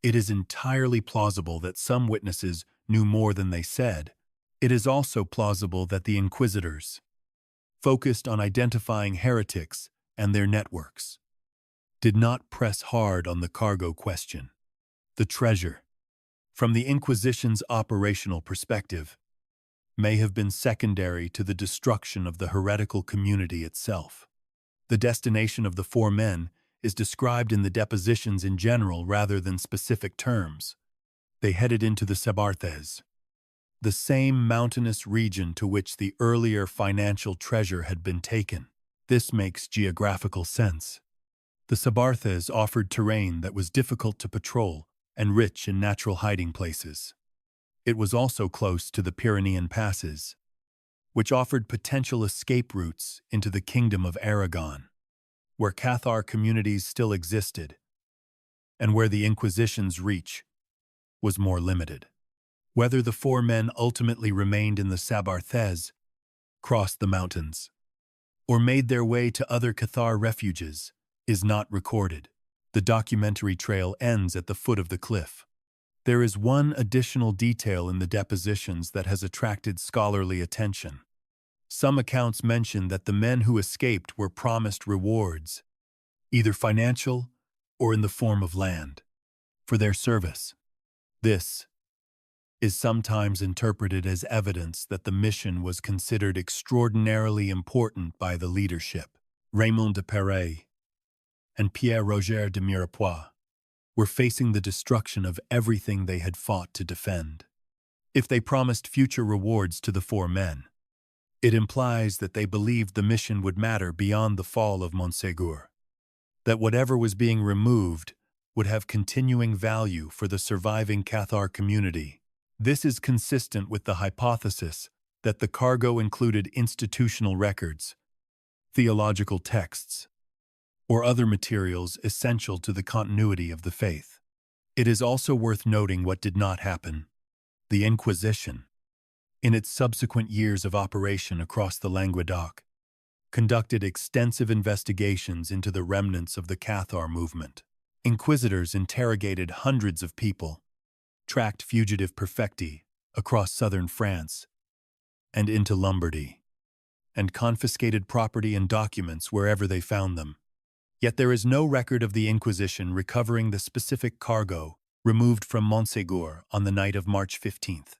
It is entirely plausible that some witnesses knew more than they said. It is also plausible that the inquisitors, focused on identifying heretics and their networks, did not press hard on the cargo question. The treasure, from the Inquisition's operational perspective, may have been secondary to the destruction of the heretical community itself. The destination of the 4 men is described in the depositions in general rather than specific terms. They headed into the Sabarthès, the same mountainous region to which the earlier financial treasure had been taken. This makes geographical sense. The Sabarthès offered terrain that was difficult to patrol and rich in natural hiding places. It was also close to the Pyrenean passes, which offered potential escape routes into the Kingdom of Aragon, where Cathar communities still existed, and where the Inquisition's reach was more limited. Whether the 4 men ultimately remained in the Sabarthès, crossed the mountains, or made their way to other Cathar refuges is not recorded. The documentary trail ends at the foot of the cliff. There is one additional detail in the depositions that has attracted scholarly attention. Some accounts mention that the men who escaped were promised rewards, either financial or in the form of land, for their service. This is sometimes interpreted as evidence that the mission was considered extraordinarily important by the leadership. Raymond de Perret and Pierre-Roger de Mirepoix were facing the destruction of everything they had fought to defend. If they promised future rewards to the 4 men, it implies that they believed the mission would matter beyond the fall of Montsegur, that whatever was being removed would have continuing value for the surviving Cathar community. This is consistent with the hypothesis that the cargo included institutional records, theological texts, or other materials essential to the continuity of the faith. It is also worth noting what did not happen. The Inquisition, in its subsequent years of operation across the Languedoc, conducted extensive investigations into the remnants of the Cathar movement. Inquisitors interrogated hundreds of people, tracked fugitive perfecti across southern France and into Lombardy, and confiscated property and documents wherever they found them. Yet there is no record of the Inquisition recovering the specific cargo removed from Montségur on the night of March 15th.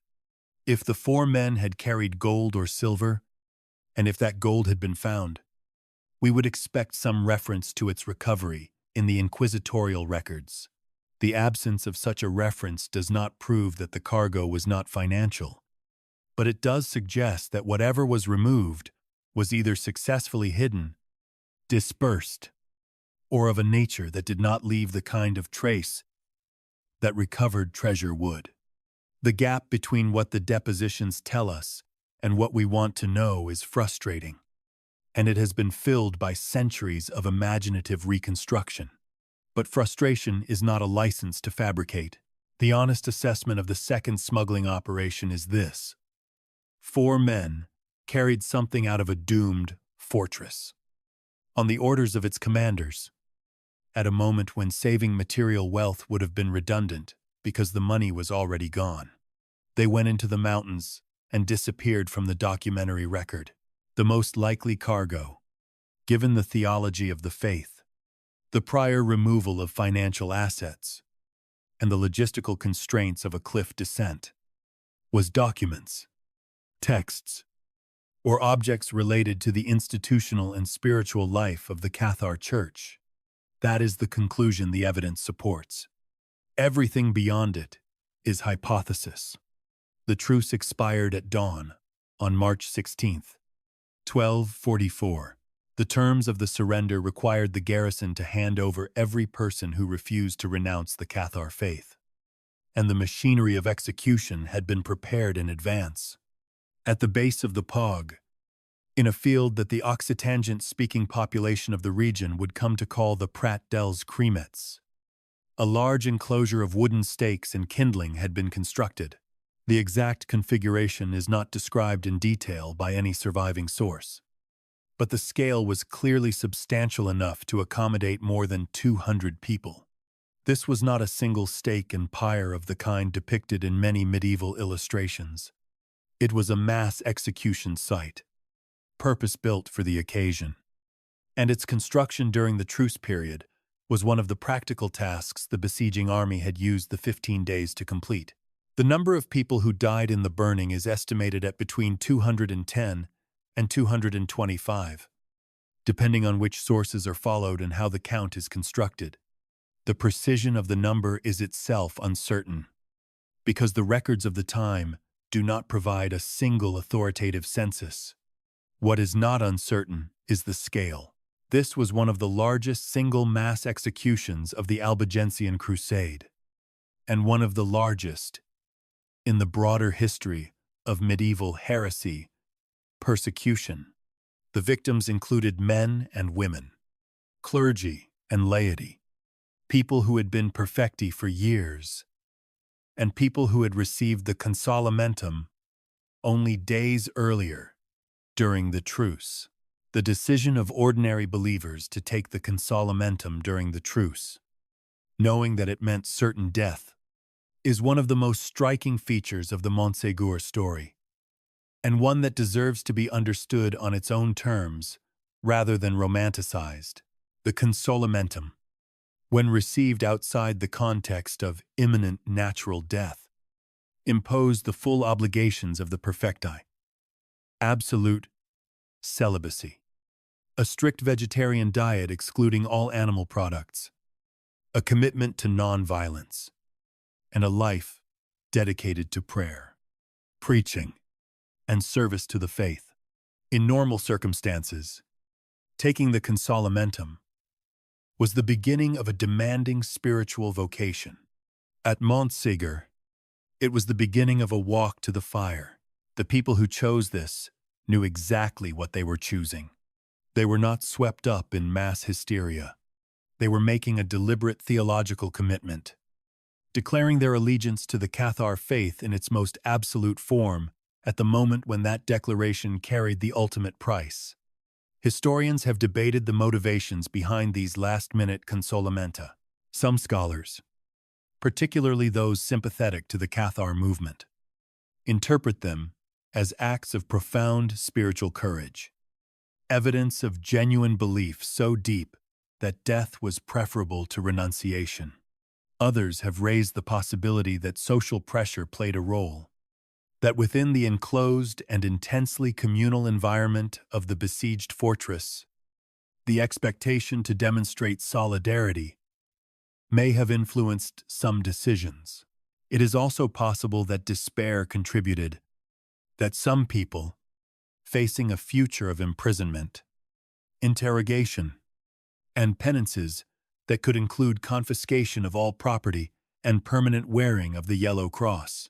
If the 4 men had carried gold or silver, And if that gold had been found, we would expect some reference to its recovery in the inquisitorial records. The absence of such a reference does not prove that the cargo was not financial, but it does suggest that whatever was removed was either successfully hidden, dispersed, or of a nature that did not leave the kind of trace that recovered treasure would. The gap between what the depositions tell us and what we want to know is frustrating, and it has been filled by centuries of imaginative reconstruction. But frustration is not a license to fabricate. The honest assessment of the second smuggling operation is this: 4 men carried something out of a doomed fortress, on the orders of its commanders, at a moment when saving material wealth would have been redundant because the money was already gone. They went into the mountains and disappeared from the documentary record. The most likely cargo, given the theology of the faith, the prior removal of financial assets, and the logistical constraints of a cliff descent, was documents, texts, or objects related to the institutional and spiritual life of the Cathar Church. That is the conclusion the evidence supports. Everything beyond it is hypothesis. The truce expired at dawn on March 16th, 1244. The terms of the surrender required the garrison to hand over every person who refused to renounce the Cathar faith, and the machinery of execution had been prepared in advance. At the base of the Pog, in a field that the Occitangent-speaking population of the region would come to call the Prat dels Cremets, a large enclosure of wooden stakes and kindling had been constructed. The exact configuration is not described in detail by any surviving source, but the scale was clearly substantial enough to accommodate more than 200 people. This was not a single stake and pyre of the kind depicted in many medieval illustrations. It was a mass execution site, purpose-built for the occasion, and its construction during the truce period was one of the practical tasks the besieging army had used the 15 days to complete. The number of people who died in the burning is estimated at between 210 and 225, depending on which sources are followed and how the count is constructed. The precision of the number is itself uncertain, because the records of the time do not provide a single authoritative census. What is not uncertain is the scale. This was one of the largest single mass executions of the Albigensian Crusade, and one of the largest in the broader history of medieval heresy persecution. The victims included men and women, clergy and laity, people who had been perfecti for years, and people who had received the consolamentum only days earlier during the truce. The decision of ordinary believers to take the consolamentum during the truce, knowing that it meant certain death, is one of the most striking features of the Montsegur story, and one that deserves to be understood on its own terms rather than romanticized. The consolamentum, when received outside the context of imminent natural death, imposed the full obligations of the perfecti: absolute celibacy, a strict vegetarian diet excluding all animal products, a commitment to non-violence, and a life dedicated to prayer, preaching, and service to the faith. In normal circumstances, taking the consolamentum was the beginning of a demanding spiritual vocation. At Montségur, it was the beginning of a walk to the fire. The people who chose this knew exactly what they were choosing. They were not swept up in mass hysteria. They were making a deliberate theological commitment, declaring their allegiance to the Cathar faith in its most absolute form at the moment when that declaration carried the ultimate price. Historians have debated the motivations behind these last-minute consolamenta. Some scholars, particularly those sympathetic to the Cathar movement, interpret them as acts of profound spiritual courage, evidence of genuine belief so deep that death was preferable to renunciation. Others have raised the possibility that social pressure played a role. that within the enclosed and intensely communal environment of the besieged fortress, the expectation to demonstrate solidarity may have influenced some decisions. It is also possible that despair contributed, that some people, facing a future of imprisonment, interrogation, and penances that could include confiscation of all property and permanent wearing of the yellow cross,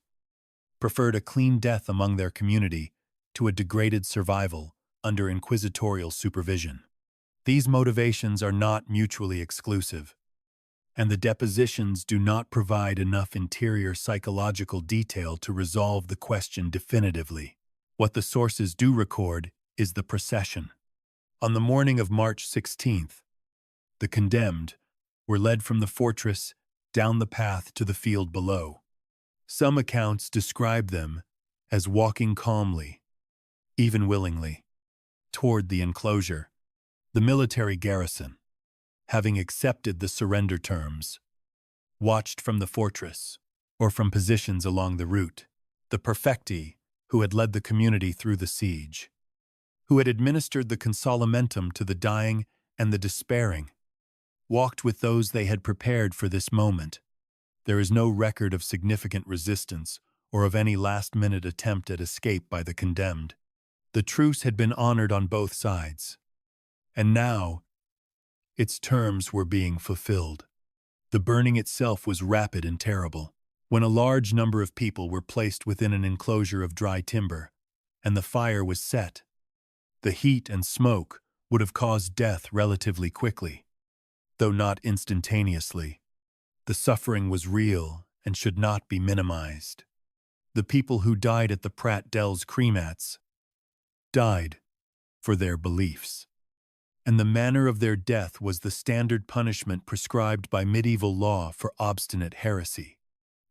preferred a clean death among their community to a degraded survival under inquisitorial supervision. These motivations are not mutually exclusive, and the depositions do not provide enough interior psychological detail to resolve the question definitively. What the sources do record is the procession. On the morning of March 16th, the condemned were led from the fortress down the path to the field below. Some accounts describe them as walking calmly, even willingly, toward the enclosure. The military garrison, having accepted the surrender terms, watched from the fortress or from positions along the route. The prefecti, who had led the community through the siege, who had administered the consolamentum to the dying and the despairing, walked with those they had prepared for this moment. There is no record of significant resistance or of any last-minute attempt at escape by the condemned. The truce had been honored on both sides, and now its terms were being fulfilled. The burning itself was rapid and terrible. When a large number of people were placed within an enclosure of dry timber, and the fire was set, the heat and smoke would have caused death relatively quickly, though not instantaneously. The suffering was real and should not be minimized. The people who died at the Prat dels Cremats died for their beliefs, and the manner of their death was the standard punishment prescribed by medieval law for obstinate heresy.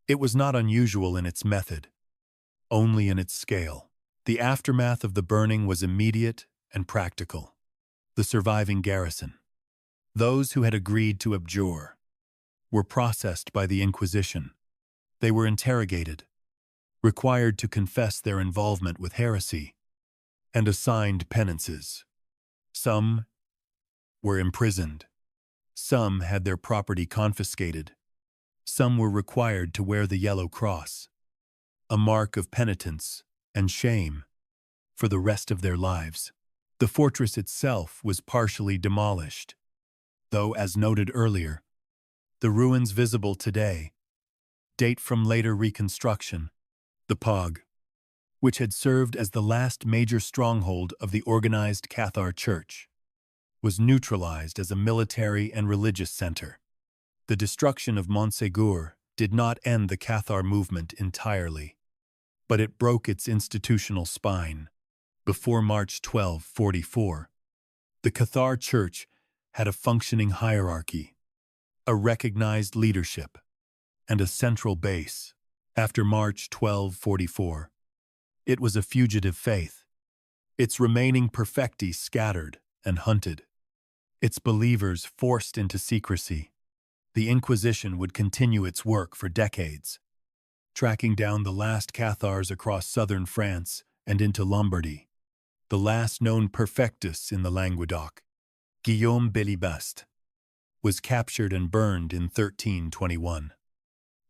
It was not unusual in its method, only in its scale. The aftermath of the burning was immediate and practical. The surviving garrison, those who had agreed to abjure, were processed by the Inquisition. They were interrogated, required to confess their involvement with heresy, and assigned penances. Some were imprisoned. Some had their property confiscated. Some were required to wear the yellow cross, a mark of penitence and shame, for the rest of their lives. The fortress itself was partially demolished, though, as noted earlier, the ruins visible today date from later reconstruction. The Pog, which had served as the last major stronghold of the organized Cathar Church, was neutralized as a military and religious center. The destruction of Montsegur did not end the Cathar movement entirely, but it broke its institutional spine. Before March 1244, the Cathar Church had a functioning hierarchy, a recognized leadership, and a central base. After March 1244, it was a fugitive faith, its remaining perfecti scattered and hunted, its believers forced into secrecy. The Inquisition would continue its work for decades, tracking down the last Cathars across southern France and into Lombardy. The last known perfectus in the Languedoc, Guillaume Bélibaste, was captured and burned in 1321.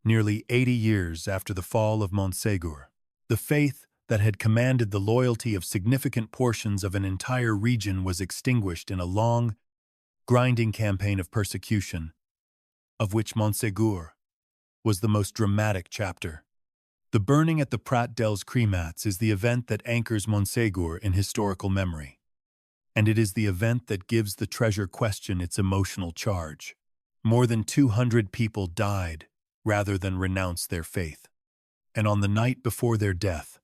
Nearly 80 years after the fall of Montségur, the faith that had commanded the loyalty of significant portions of an entire region was extinguished in a long, grinding campaign of persecution, of which Montsegur was the most dramatic chapter. The burning at the Prat dels Cremats is the event that anchors Montsegur in historical memory, and it is the event that gives the treasure question its emotional charge. More than 200 people died rather than renounce their faith, and on the night before their death,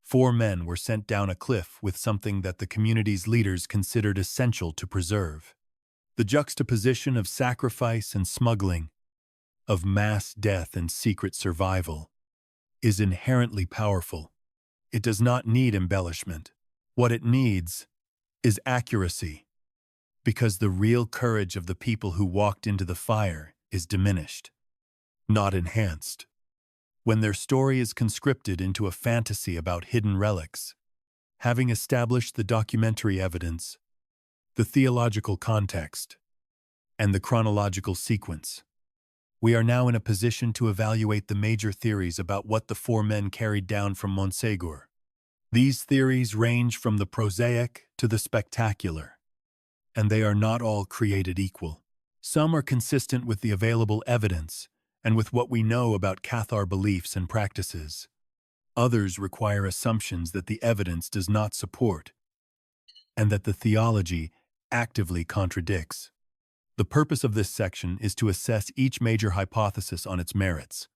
4 men were sent down a cliff with something that the community's leaders considered essential to preserve. The juxtaposition of sacrifice and smuggling, of mass death and secret survival, is inherently powerful. It does not need embellishment. What it needs is accuracy, because the real courage of the people who walked into the fire is diminished, not enhanced. when their story is conscripted into a fantasy about hidden relics. Having established the documentary evidence, the theological context, and the chronological sequence, we are now in a position to evaluate the major theories about what the four men carried down from Montségur. These theories range from the prosaic to the spectacular, and they are not all created equal. Some are consistent with the available evidence and with what we know about Cathar beliefs and practices. Others require assumptions that the evidence does not support and that the theology actively contradicts. The purpose of this section is to assess each major hypothesis on its merits,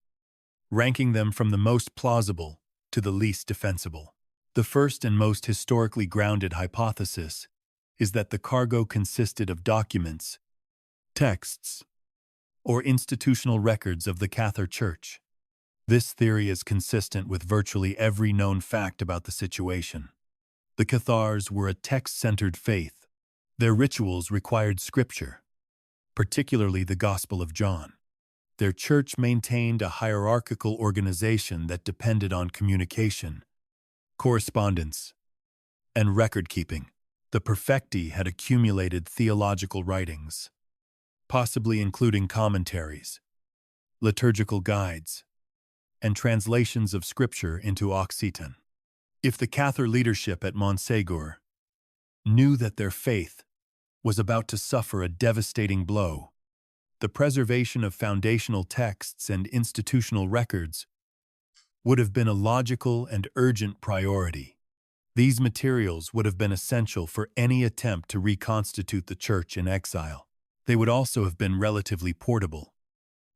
ranking them from the most plausible to the least defensible. The first and most historically grounded hypothesis is that the cargo consisted of documents, texts, or institutional records of the Cathar Church. This theory is consistent with virtually every known fact about the situation. The Cathars were a text-centered faith. Their rituals required scripture, particularly the Gospel of John. Their church maintained a hierarchical organization that depended on communication, correspondence, and record-keeping. The perfecti had accumulated theological writings, possibly including commentaries, liturgical guides, and translations of scripture into Occitan. If the Cathar leadership at Montsegur knew that their faith was about to suffer a devastating blow, the preservation of foundational texts and institutional records would have been a logical and urgent priority. These materials would have been essential for any attempt to reconstitute the church in exile. They would also have been relatively portable,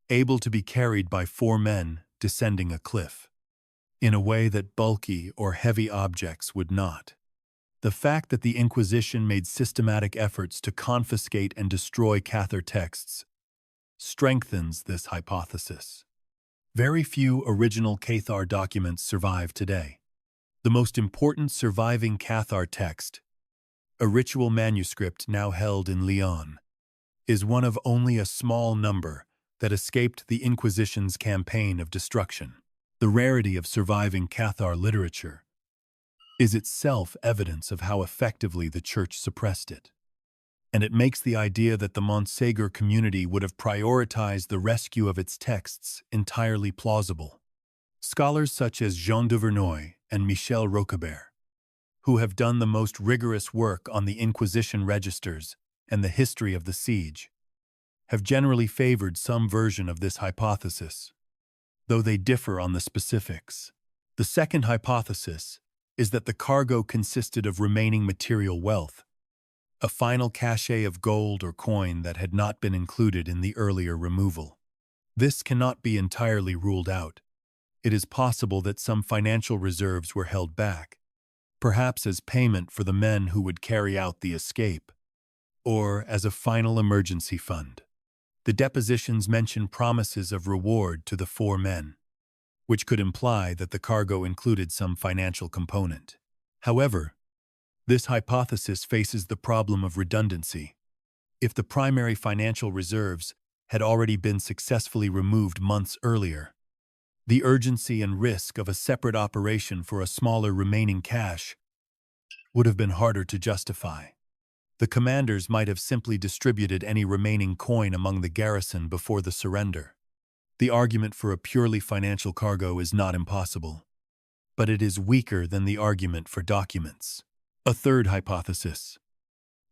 able to be carried by four men descending a cliff, in a way that bulky or heavy objects would not. The fact that the Inquisition made systematic efforts to confiscate and destroy Cathar texts strengthens this hypothesis. Very few original Cathar documents survive today. The most important surviving Cathar text, a ritual manuscript now held in Lyon, is one of only a small number that escaped the Inquisition's campaign of destruction. The rarity of surviving Cathar literature is itself evidence of how effectively the Church suppressed it, and it makes the idea that the Montsegur community would have prioritized the rescue of its texts entirely plausible. Scholars such as Jean Duvernoy and Michel Roquebert, who have done the most rigorous work on the Inquisition registers and the history of the siege, have generally favored some version of this hypothesis, though they differ on the specifics. The second hypothesis is that the cargo consisted of remaining material wealth, a final cachet of gold or coin that had not been included in the earlier removal. This cannot be entirely ruled out. It is possible that some financial reserves were held back, perhaps as payment for the men who would carry out the escape, or as a final emergency fund. The depositions mention promises of reward to the four men, which could imply that the cargo included some financial component. However, this hypothesis faces the problem of redundancy. If the primary financial reserves had already been successfully removed months earlier, the urgency and risk of a separate operation for a smaller remaining cache would have been harder to justify. The commanders might have simply distributed any remaining coin among the garrison before the surrender. The argument for a purely financial cargo is not impossible, but it is weaker than the argument for documents. A third hypothesis,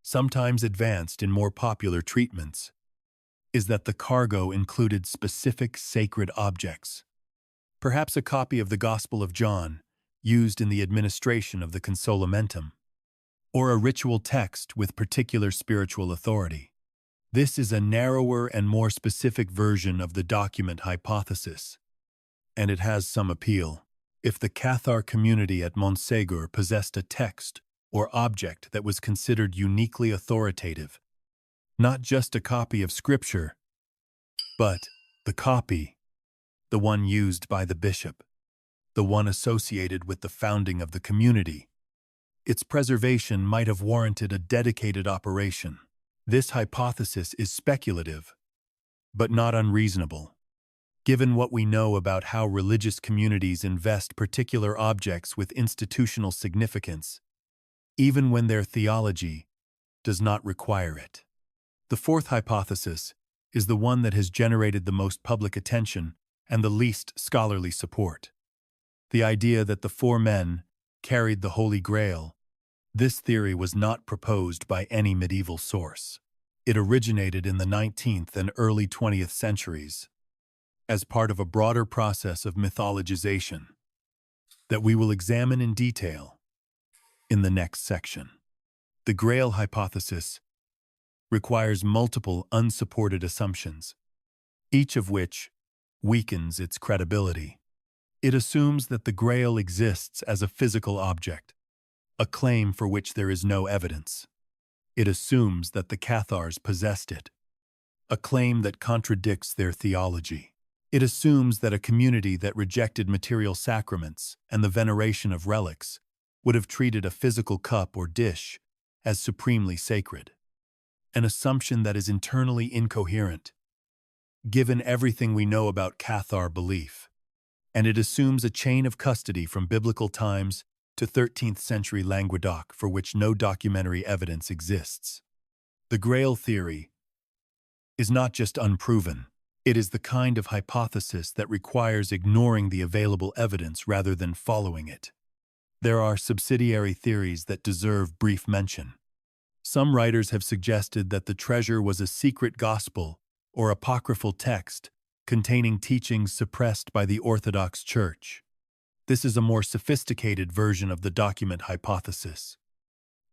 sometimes advanced in more popular treatments, is that the cargo included specific sacred objects, perhaps a copy of the Gospel of John used in the administration of the consolamentum, or a ritual text with particular spiritual authority. This is a narrower and more specific version of the document hypothesis, and it has some appeal. If the Cathar community at Montsegur possessed a text or object that was considered uniquely authoritative, not just a copy of Scripture, but the copy, the one used by the bishop, the one associated with the founding of the community, its preservation might have warranted a dedicated operation. This hypothesis is speculative, but not unreasonable. Given what we know about how religious communities invest particular objects with institutional significance, even when their theology does not require it. The fourth hypothesis is the one that has generated the most public attention and the least scholarly support. The idea that the four men carried the Holy Grail. This theory was not proposed by any medieval source. It originated in the 19th and early 20th centuries as part of a broader process of mythologization that we will examine in detail in the next section. The Grail hypothesis requires multiple unsupported assumptions, each of which weakens its credibility. It assumes that the Grail exists as a physical object, a claim for which there is no evidence. It assumes that the Cathars possessed it, a claim that contradicts their theology. It assumes that a community that rejected material sacraments and the veneration of relics would have treated a physical cup or dish as supremely sacred, an assumption that is internally incoherent, given everything we know about Cathar belief. And it assumes a chain of custody from biblical times to 13th century Languedoc for which no documentary evidence exists. The Grail theory is not just unproven, it is the kind of hypothesis that requires ignoring the available evidence rather than following it. There are subsidiary theories that deserve brief mention. Some writers have suggested that the treasure was a secret gospel or apocryphal text containing teachings suppressed by the Orthodox Church. This is a more sophisticated version of the document hypothesis,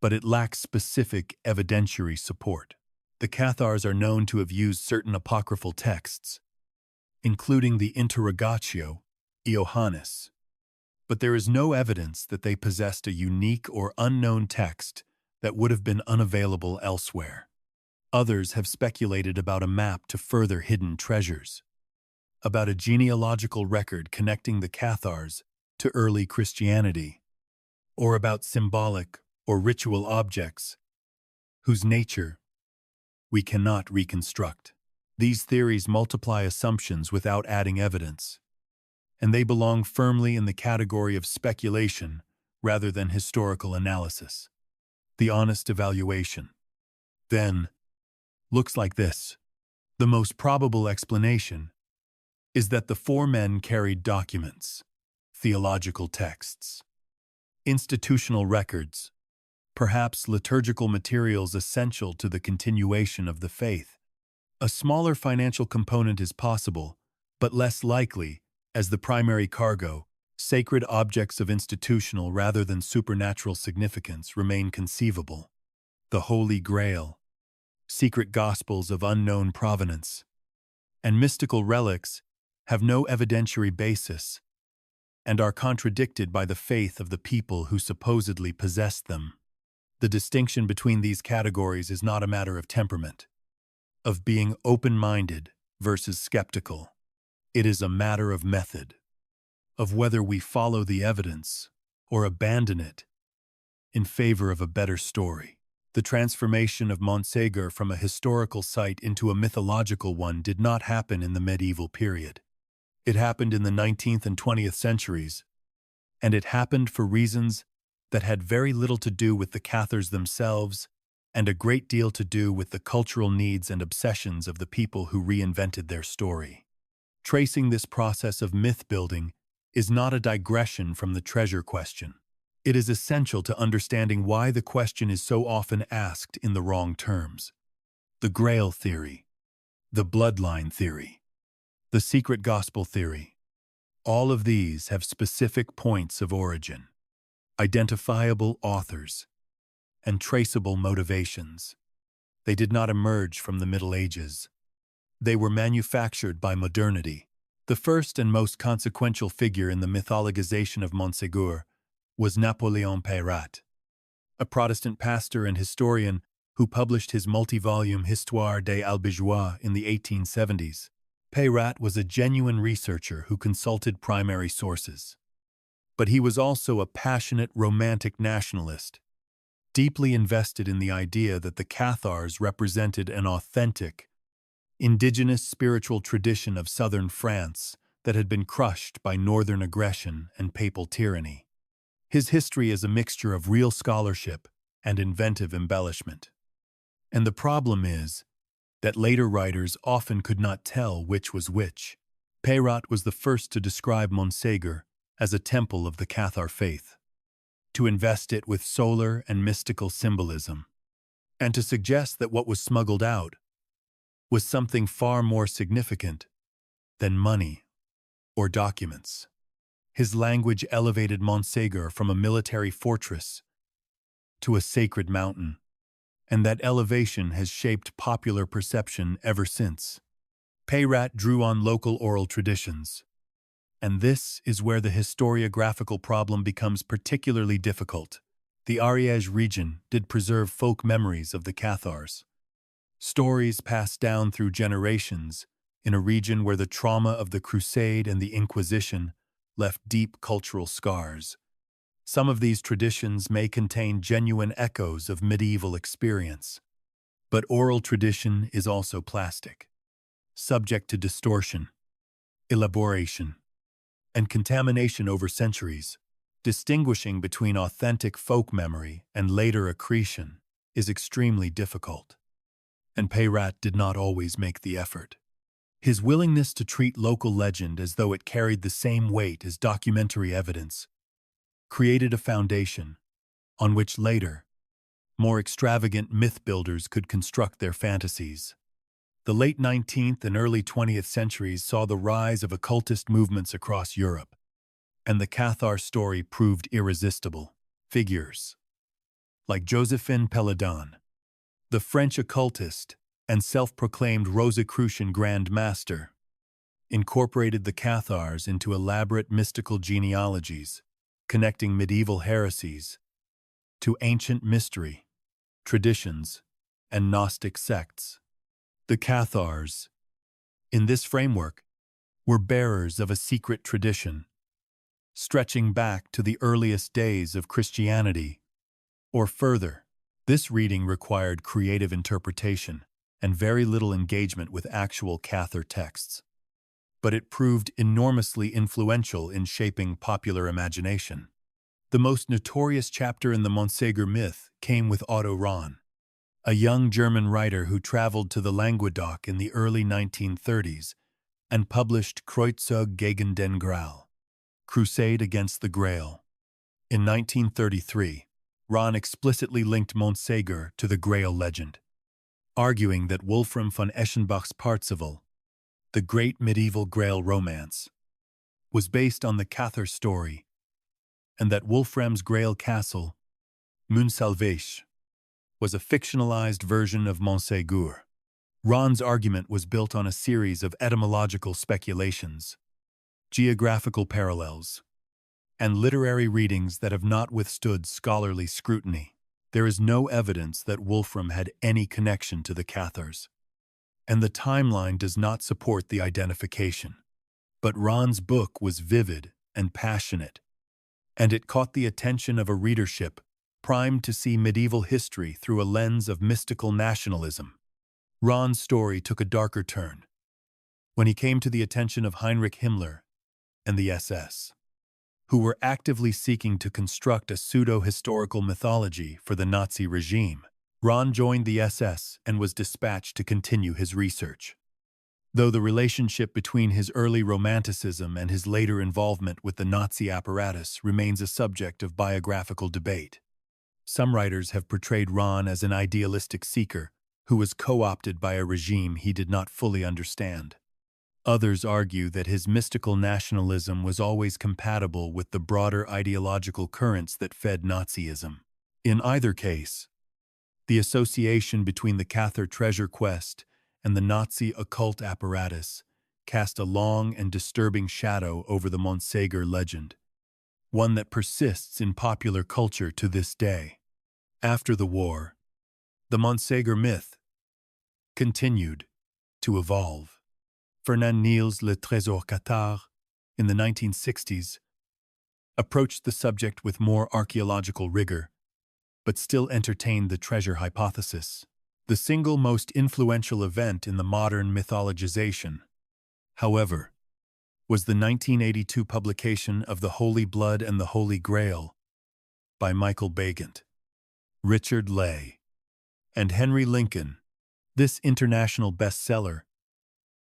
but it lacks specific evidentiary support. The Cathars are known to have used certain apocryphal texts, including the Interrogatio Iohannis, but there is no evidence that they possessed a unique or unknown text that would have been unavailable elsewhere. Others have speculated about a map to further hidden treasures, about a genealogical record connecting the Cathars to early Christianity, or about symbolic or ritual objects whose nature we cannot reconstruct. These theories multiply assumptions without adding evidence, and they belong firmly in the category of speculation rather than historical analysis. The honest evaluation, then, looks like this. The most probable explanation is that the four men carried documents, theological texts, institutional records, perhaps liturgical materials essential to the continuation of the faith. A smaller financial component is possible, but less likely, as the primary cargo, sacred objects of institutional rather than supernatural significance remain conceivable. The Holy Grail, secret gospels of unknown provenance, and mystical relics have no evidentiary basis and are contradicted by the faith of the people who supposedly possessed them. The distinction between these categories is not a matter of temperament, of being open-minded versus skeptical. It is a matter of method, of whether we follow the evidence or abandon it in favor of a better story. The transformation of Montsegur from a historical site into a mythological one did not happen in the medieval period. It happened in the 19th and 20th centuries, and it happened for reasons that had very little to do with the Cathars themselves and a great deal to do with the cultural needs and obsessions of the people who reinvented their story. Tracing this process of myth-building is not a digression from the treasure question. It is essential to understanding why the question is so often asked in the wrong terms. The Grail theory, the bloodline theory, the secret gospel theory, all of these have specific points of origin, identifiable authors, and traceable motivations. They did not emerge from the Middle Ages. They were manufactured by modernity. The first and most consequential figure in the mythologization of Montsegur was Napoléon Peyrat, a Protestant pastor and historian who published his multi-volume Histoire des Albigeois in the 1870s. Peyrat was a genuine researcher who consulted primary sources. But he was also a passionate romantic nationalist, deeply invested in the idea that the Cathars represented an authentic, indigenous spiritual tradition of southern France that had been crushed by northern aggression and papal tyranny. His history is a mixture of real scholarship and inventive embellishment. And the problem is that later writers often could not tell which was which. Peyrat was the first to describe Montsegur as a temple of the Cathar faith, to invest it with solar and mystical symbolism, and to suggest that what was smuggled out was something far more significant than money or documents. His language elevated Montsegur from a military fortress to a sacred mountain, and that elevation has shaped popular perception ever since. Peyrat drew on local oral traditions, and this is where the historiographical problem becomes particularly difficult. The Ariège region did preserve folk memories of the Cathars, stories passed down through generations in a region where the trauma of the Crusade and the Inquisition left deep cultural scars. Some of these traditions may contain genuine echoes of medieval experience, but oral tradition is also plastic, subject to distortion, elaboration, and contamination over centuries. Distinguishing between authentic folk memory and later accretion is extremely difficult, and Peyrat did not always make the effort. His willingness to treat local legend as though it carried the same weight as documentary evidence created a foundation on which later, more extravagant myth builders could construct their fantasies. The late 19th and early 20th centuries saw the rise of occultist movements across Europe, and the Cathar story proved irresistible. Figures like Josephine Péladan, the French occultist and self-proclaimed Rosicrucian Grand Master, incorporated the Cathars into elaborate mystical genealogies, connecting medieval heresies to ancient mystery, traditions, and Gnostic sects. The Cathars, in this framework, were bearers of a secret tradition, stretching back to the earliest days of Christianity, or further. This reading required creative interpretation and very little engagement with actual Cathar texts, but it proved enormously influential in shaping popular imagination. The most notorious chapter in the Montsegur myth came with Otto Rahn, a young German writer who traveled to the Languedoc in the early 1930s and published Kreuzzug gegen den Grail, Crusade Against the Grail. In 1933, Rahn explicitly linked Montsegur to the Grail legend, arguing that Wolfram von Eschenbach's Parzival, the great medieval Grail romance, was based on the Cathar story, and that Wolfram's Grail castle, Montsalvage, was a fictionalized version of Montségur. Rahn's argument was built on a series of etymological speculations, geographical parallels, and literary readings that have not withstood scholarly scrutiny. There is no evidence that Wolfram had any connection to the Cathars, and the timeline does not support the identification. But Rahn's book was vivid and passionate, and it caught the attention of a readership primed to see medieval history through a lens of mystical nationalism. Rahn's story took a darker turn when he came to the attention of Heinrich Himmler and the SS, who were actively seeking to construct a pseudo-historical mythology for the Nazi regime. Rahn joined the SS and was dispatched to continue his research. Though the relationship between his early Romanticism and his later involvement with the Nazi apparatus remains a subject of biographical debate. Some writers have portrayed Rahn as an idealistic seeker who was co-opted by a regime he did not fully understand. Others argue that his mystical nationalism was always compatible with the broader ideological currents that fed Nazism. In either case, the association between the Cathar treasure quest and the Nazi occult apparatus cast a long and disturbing shadow over the Montsegur legend, one that persists in popular culture to this day. After the war, the Montsegur myth continued to evolve. Fernand Niels' Le Trésor Cathar, in the 1960s, approached the subject with more archaeological rigor, but still entertained the treasure hypothesis. the single most influential event in the modern mythologization, however, was the 1982 publication of The Holy Blood and the Holy Grail by Michael Bagant, Richard Lay, and Henry Lincoln. This international bestseller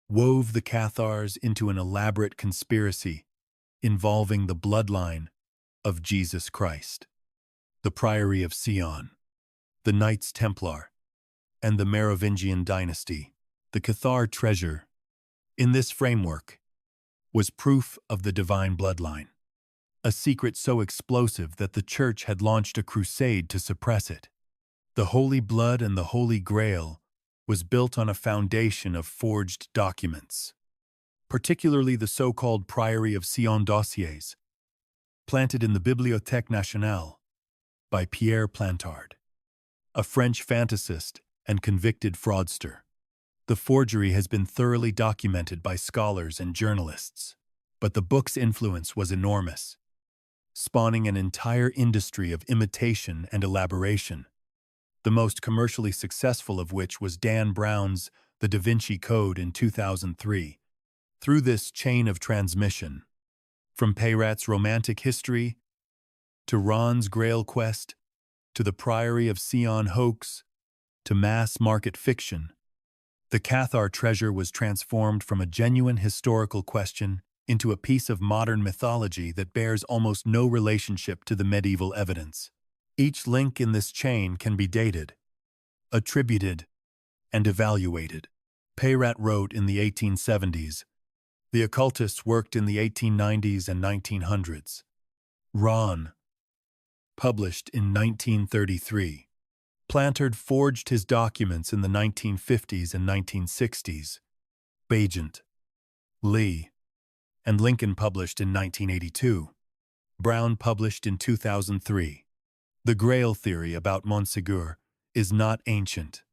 wove the Cathars into an elaborate conspiracy involving the bloodline of Jesus Christ, the Priory of Sion, the Knights Templar, and the Merovingian dynasty. The Cathar treasure, in this framework, was proof of the divine bloodline, a secret so explosive that the Church had launched a crusade to suppress it. The Holy Blood and the Holy Grail was built on a foundation of forged documents, particularly the so-called Priory of Sion dossiers, planted in the Bibliothèque Nationale by Pierre Plantard, a French fantasist and convicted fraudster. The forgery has been thoroughly documented by scholars and journalists, but the book's influence was enormous, spawning an entire industry of imitation and elaboration, the most commercially successful of which was Dan Brown's The Da Vinci Code in 2003. Through this chain of transmission, from Peyrat's romantic history to Ron's Grail quest to the Priory of Sion hoax to mass-market fiction, the Cathar treasure was transformed from a genuine historical question into a piece of modern mythology that bears almost no relationship to the medieval evidence. Each link in this chain can be dated, attributed, and evaluated. Peyrat wrote in the 1870s. The occultists worked in the 1890s and 1900s. Ron published in 1933. Plantard forged his documents in the 1950s and 1960s. Bagant, Lee, and Lincoln published in 1982. Brown published in 2003. The Grail theory about Montsegur is not ancient.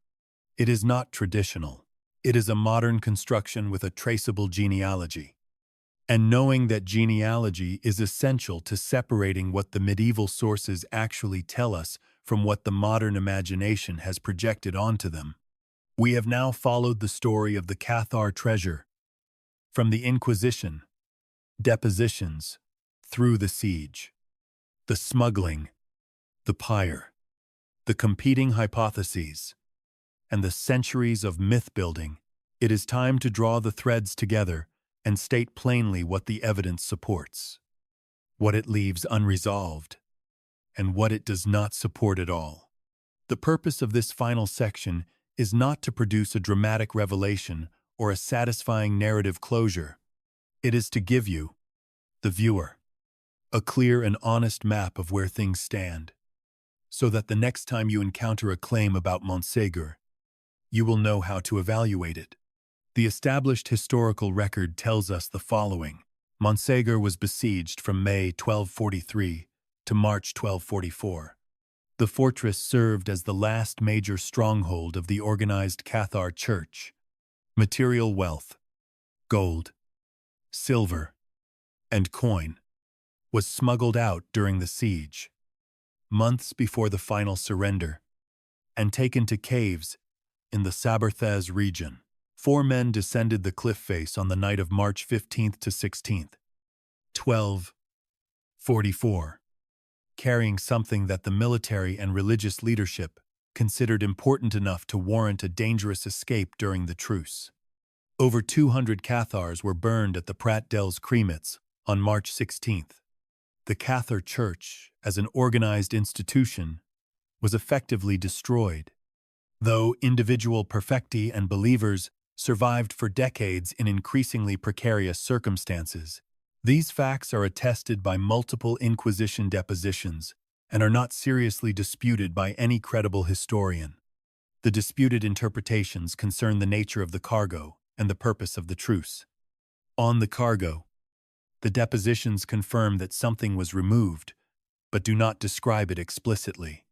It is not traditional. It is a modern construction with a traceable genealogy. And knowing that genealogy is essential to separating what the medieval sources actually tell us from what the modern imagination has projected onto them, we have now followed the story of the Cathar treasure, from the Inquisition, depositions, through the siege, the smuggling, the pyre, the competing hypotheses, and the centuries of myth-building. It is time to draw the threads together and state plainly what the evidence supports, what it leaves unresolved, and what it does not support at all. The purpose of this final section is not to produce a dramatic revelation or a satisfying narrative closure. It is to give you, the viewer, a clear and honest map of where things stand, so that the next time you encounter a claim about Montségur, you will know how to evaluate it. The established historical record tells us the following. Montsegur was besieged from May 1243 to March 1244. The fortress served as the last major stronghold of the organized Cathar Church. Material wealth, gold, silver, and coin, was smuggled out during the siege, months before the final surrender, and taken to caves in the Sabarthès region. 4 men descended the cliff face on the night of March 15th to 16th, 1244, carrying something that the military and religious leadership considered important enough to warrant a dangerous escape during the truce. Over 200 Cathars were burned at the Prat dels Cremats on March 16th. The Cathar Church, as an organized institution, was effectively destroyed, though individual perfecti and believers survived for decades in increasingly precarious circumstances. These facts are attested by multiple Inquisition depositions and are not seriously disputed by any credible historian. The disputed interpretations concern the nature of the cargo and the purpose of the truce. On the cargo, the depositions confirm that something was removed, but do not describe it explicitly.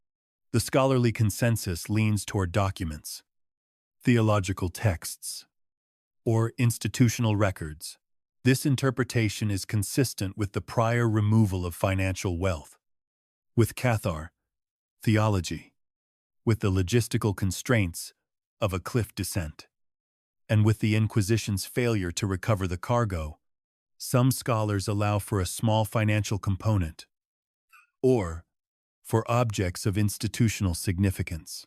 The scholarly consensus leans toward documents, theological texts, or institutional records. This interpretation is consistent with the prior removal of financial wealth. With Cathar, theology. With the logistical constraints of a cliff descent. And with the Inquisition's failure to recover the cargo, some scholars allow for a small financial component, or for objects of institutional significance.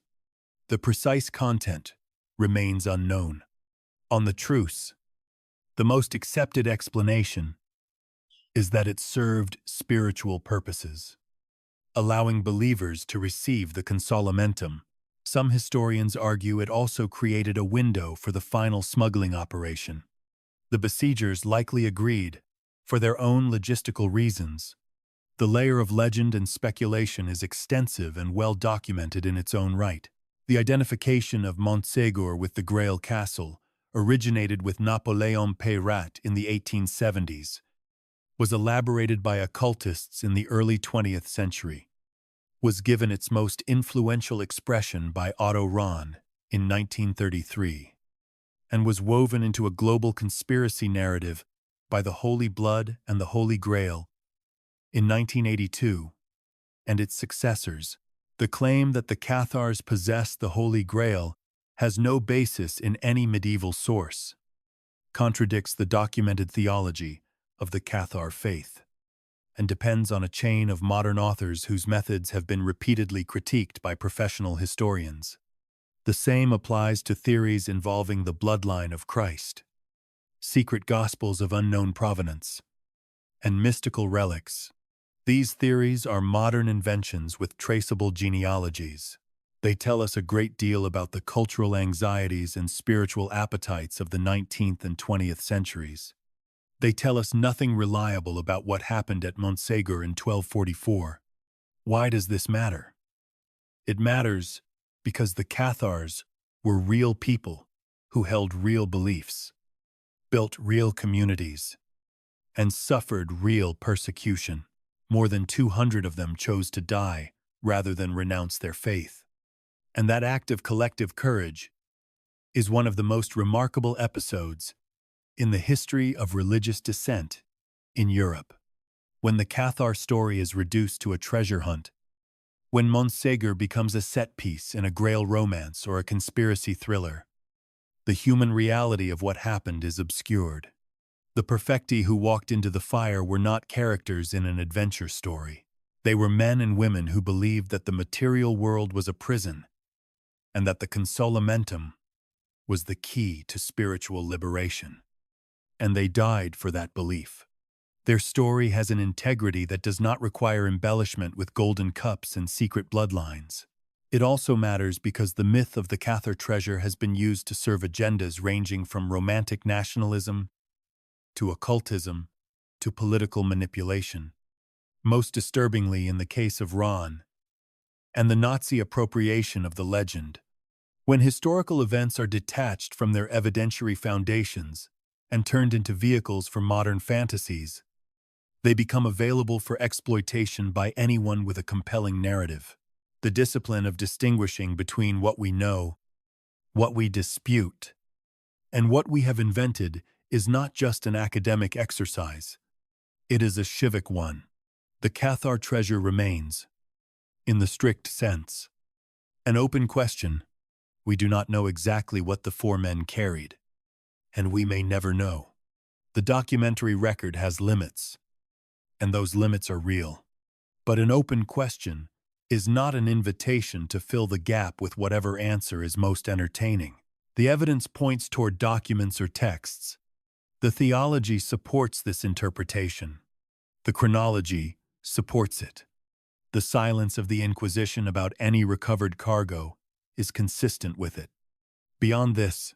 The precise content remains unknown. On the truce, the most accepted explanation is that it served spiritual purposes, allowing believers to receive the consolamentum. Some historians argue it also created a window for the final smuggling operation. The besiegers likely agreed, for their own logistical reasons. The layer of legend and speculation is extensive and well documented in its own right. The identification of Montsegur with the Grail castle originated with Napoléon Peyrat in the 1870s, was elaborated by occultists in the early 20th century, was given its most influential expression by Otto Rahn in 1933, and was woven into a global conspiracy narrative by the Holy Blood and the Holy Grail in 1982, and its successors. The claim that the Cathars possessed the Holy Grail has no basis in any medieval source, contradicts the documented theology of the Cathar faith, and depends on a chain of modern authors whose methods have been repeatedly critiqued by professional historians. The same applies to theories involving the bloodline of Christ, secret gospels of unknown provenance, and mystical relics. These theories are modern inventions with traceable genealogies. They tell us a great deal about the cultural anxieties and spiritual appetites of the 19th and 20th centuries. They tell us nothing reliable about what happened at Montségur in 1244. Why does this matter? It matters because the Cathars were real people who held real beliefs, built real communities, and suffered real persecution. More than 200 of them chose to die rather than renounce their faith. And that act of collective courage is one of the most remarkable episodes in the history of religious dissent in Europe. When the Cathar story is reduced to a treasure hunt, when Montsegur becomes a set piece in a Grail romance or a conspiracy thriller, the human reality of what happened is obscured. The perfecti who walked into the fire were not characters in an adventure story. They were men and women who believed that the material world was a prison, and that the consolamentum was the key to spiritual liberation. And they died for that belief. Their story has an integrity that does not require embellishment with golden cups and secret bloodlines. It also matters because the myth of the Cathar treasure has been used to serve agendas ranging from romantic nationalism to occultism to political manipulation. Most disturbingly in the case of Rahn and the Nazi appropriation of the legend. When historical events are detached from their evidentiary foundations and turned into vehicles for modern fantasies, they become available for exploitation by anyone with a compelling narrative. The discipline of distinguishing between what we know, what we dispute, and what we have invented is not just an academic exercise. It is a civic one. The Cathar treasure remains, in the strict sense, an open question. We do not know exactly what the four men carried, and we may never know. The documentary record has limits, and those limits are real. But an open question is not an invitation to fill the gap with whatever answer is most entertaining. The evidence points toward documents or texts. The theology supports this interpretation. The chronology supports it. The silence of the Inquisition about any recovered cargo is consistent with it. Beyond this,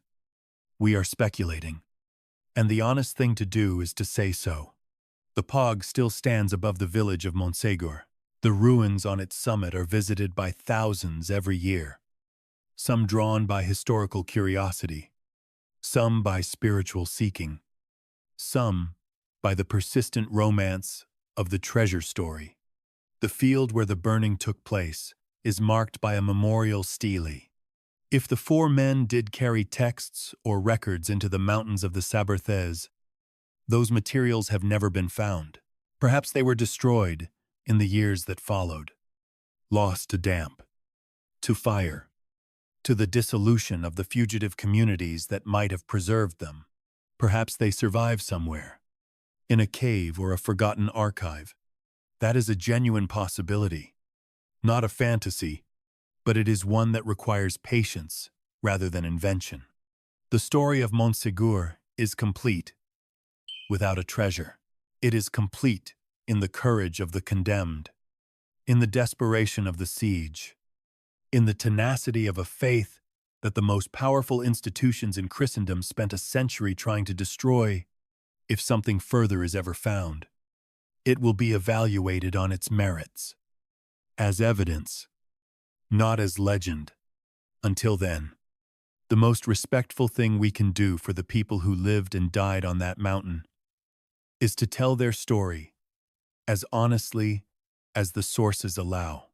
we are speculating, and the honest thing to do is to say so. The Pog still stands above the village of Montsegur. The ruins on its summit are visited by thousands every year, some drawn by historical curiosity, some by spiritual seeking, some by the persistent romance of the treasure story. The field where the burning took place is marked by a memorial stele. If the four men did carry texts or records into the mountains of the Sabarthès, those materials have never been found. Perhaps they were destroyed in the years that followed, lost to damp, to fire, to the dissolution of the fugitive communities that might have preserved them. Perhaps they survive somewhere, in a cave or a forgotten archive. That is a genuine possibility, not a fantasy, but it is one that requires patience rather than invention. The story of Montsegur is complete without a treasure. It is complete in the courage of the condemned, in the desperation of the siege, in the tenacity of a faith that the most powerful institutions in Christendom spent a century trying to destroy. If something further is ever found, it will be evaluated on its merits, as evidence, not as legend. Until then, the most respectful thing we can do for the people who lived and died on that mountain is to tell their story as honestly as the sources allow.